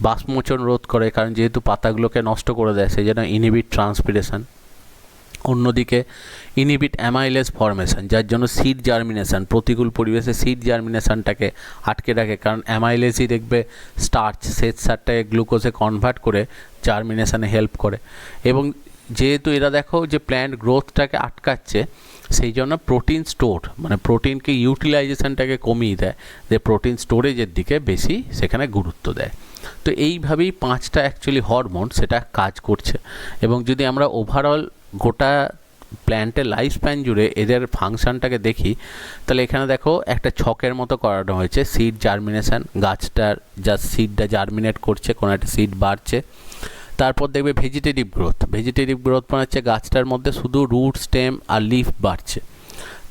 Speaker 1: বাষ্পমোচন রোধ করে, কারণ যেহেতু পাতাগুলোকে নষ্ট করে দেয় সেই জন্য ইনহিবিট ট্রান্সপিরেশন। অন্যদিকে ইনহিবিট অ্যামাইলেজ ফর্মেশন, যার জন্য সিড জার্মিনেশন, প্রতিকূল পরিবেশে সিড জার্মিনেশনটাকে আটকে রাখে, কারণ অ্যামাইলেজই দেখবে স্টার্চ, শ্বেত সারটাকে গ্লুকোজে কনভার্ট করে জার্মিনেশনে হেল্প করে। এবং যেহেতু এরা দেখো যে প্ল্যান্ট গ্রোথটাকে আটকাচ্ছে, সেই জন্য প্রোটিন স্টোর, মানে প্রোটিনকে ইউটিলাইজেশনটাকে কমিয়ে দেয়, যে প্রোটিন স্টোরেজের দিকে বেশি সেখানে গুরুত্ব দেয়। তো এইভাবেই 5টা অ্যাকচুয়ালি হরমোন সেটা কাজ করছে। এবং যদি আমরা ওভারঅল গোটা প্ল্যান্টের লাইফ স্প্যান জুড়ে এদের ফাংশনটাকে দেখি, তাহলে এখানে দেখো একটা ছকের মতো করানো হয়েছে। সিড জার্মিনেশন, গাছটার যা সিডটা জার্মিনেট করছে, কোনো একটা সিড বাড়ছে। তারপর দেখবে ভেজিটেটিভ গ্রোথ, ভেজিটেটিভ গ্রোথ মানে হচ্ছে গাছটার মধ্যে শুধু রুট, স্টেম আর লিফ বাড়ছে।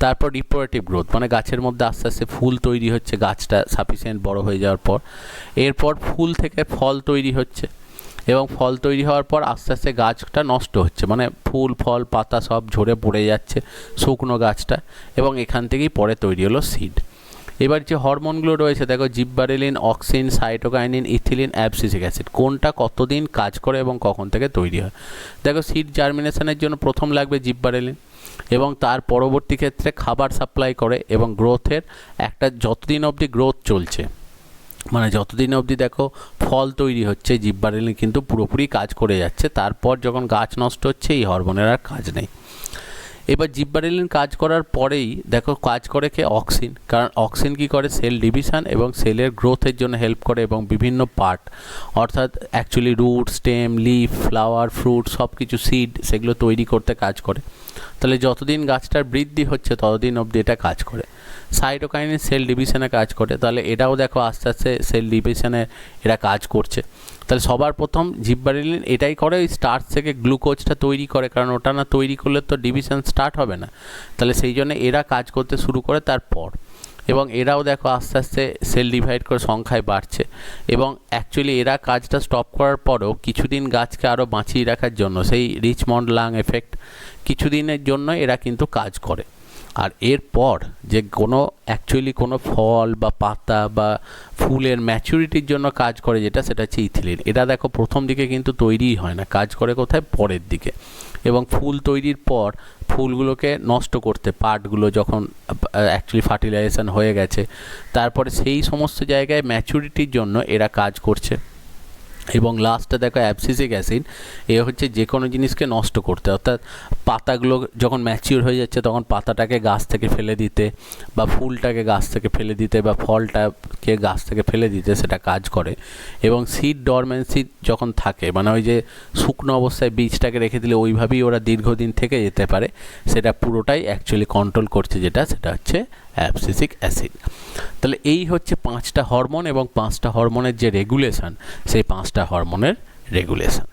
Speaker 1: তারপর রিপ্রোডাক্টিভ গ্রোথ, মানে গাছের মধ্যে আস্তে আস্তে ফুল তৈরি হচ্ছে গাছটা সাফিসিয়েন্ট বড় হয়ে যাওয়ার পর। এরপর ফুল থেকে ফল তৈরি হচ্ছে, এবং ফল তৈরি হওয়ার পর আস্তে আস্তে গাছটা নষ্ট হচ্ছে, মানে ফুল ফল পাতা সব ঝরে পড়ে যাচ্ছে শুকনো গাছটা, এবং এখান থেকেই পরে তৈরি হলো সিড। এবার যে হরমোনগুলো রয়েছে দেখো, gibberellin, auxin, cytokinin, ethylene, abscisic acid, কোনটা কতদিন কাজ করে এবং কখন থেকে তৈরি হয়। দেখো সিড জার্মিনেশনের জন্য প্রথম লাগবে জিব্বারেলিন, এবং তার পরবর্তী ক্ষেত্রে খাবার সাপ্লাই করে, এবং গ্রোথের একটা যতদিন অবধি গ্রোথ চলছে, মানে যতদিন অবধি দেখো ফল তৈরি হচ্ছে, জিব্বারেলিন কিন্তু পুরোপুরি কাজ করে যাচ্ছে। তারপর যখন গাছ নষ্ট হচ্ছে এই হরমোনের আর কাজ নেই। এবার জিব্বারেলিন কাজ করার পরেই দেখো কাজ করে কে, অক্সিন, কারণ অক্সিন কি করে, সেল ডিভিশন এবং সেলের গ্রোথের জন্য হেল্প করে, এবং বিভিন্ন পার্ট অর্থাৎ actually root, stem, leaf, flower, fruit সব কিছু সিড সেগুলো তৈরি করতে কাজ করে। তাহলে যতদিন গাছটার বৃদ্ধি হচ্ছে ততদিন অবধি এটা কাজ করে। সাইটোকাইনিন সেল ডিভিশনে কাজ করে, তাহলে এটাও দেখো আস্তে আস্তে সেল ডিভিশনে এরা কাজ করছে। তাহলে সবার প্রথম জিব্বারেলিন এটাই করে, ওই স্টার্চ থেকে গ্লুকোজটা তৈরি করে, কারণ ওটা না তৈরি করলে তো ডিভিশন স্টার্ট হবে না। তাহলে সেই জন্য এরা কাজ করতে শুরু করে তারপর, এবং এরাও দেখো আস্তে আস্তে সেল ডিভাইড করে সংখ্যায় বাড়ছে। এবং অ্যাকচুয়ালি এরা কাজটা স্টপ করার পরেও কিছুদিন গাছকে আরও বাঁচিয়ে রাখার জন্য, সেই রিচমন্ড লাং এফেক্ট, কিছুদিনের জন্য এরা কিন্তু কাজ করে। আর এরপর যে কোনো অ্যাকচুয়ালি কোনো ফল বা পাতা বা ফুলের ম্যাচুরিটির জন্য কাজ করে যেটা, সেটা হচ্ছে ইথিলিন। এটা দেখো প্রথম দিকে কিন্তু তৈরিই হয় না, কাজ করে কোথায়, পরের দিকে। এবং ফুল তৈরির পর ফুলগুলোকে নষ্ট করতে, পার্টগুলো যখন অ্যাকচুয়ালি ফার্টিলাইজেশন হয়ে গেছে, তারপরে সেই সমস্ত জায়গায় ম্যাচুরিটির জন্য এরা কাজ করছে। এবং লাস্টে দেখো অ্যাবসিসিক অ্যাসিড, এ হচ্ছে যে কোনো জিনিসকে নষ্ট করতে, অর্থাৎ পাতাগুলো যখন ম্যাচিওর হয়ে যাচ্ছে তখন পাতাটাকে গাছ থেকে ফেলে দিতে, বা ফুলটাকে গাছ থেকে ফেলে দিতে, বা ফলটাকে গাছ থেকে ফেলে দিতে সেটা কাজ করে। এবং সিড ডরমেন্সি যখন থাকে, মানে ওই যে শুকনো অবস্থায় বীজটাকে রেখে দিলে ওইভাবেই ওরা দীর্ঘদিন থেকে যেতে পারে, সেটা পুরোটাই অ্যাকচুয়ালি কন্ট্রোল করছে যেটা, সেটা হচ্ছে অ্যাবসিসিক অ্যাসিড। তাহলে এই হচ্ছে 5টা হরমোন, এবং 5টা হরমোনের যে রেগুলেশন, সেই 5টা হরমোনের রেগুলেশন।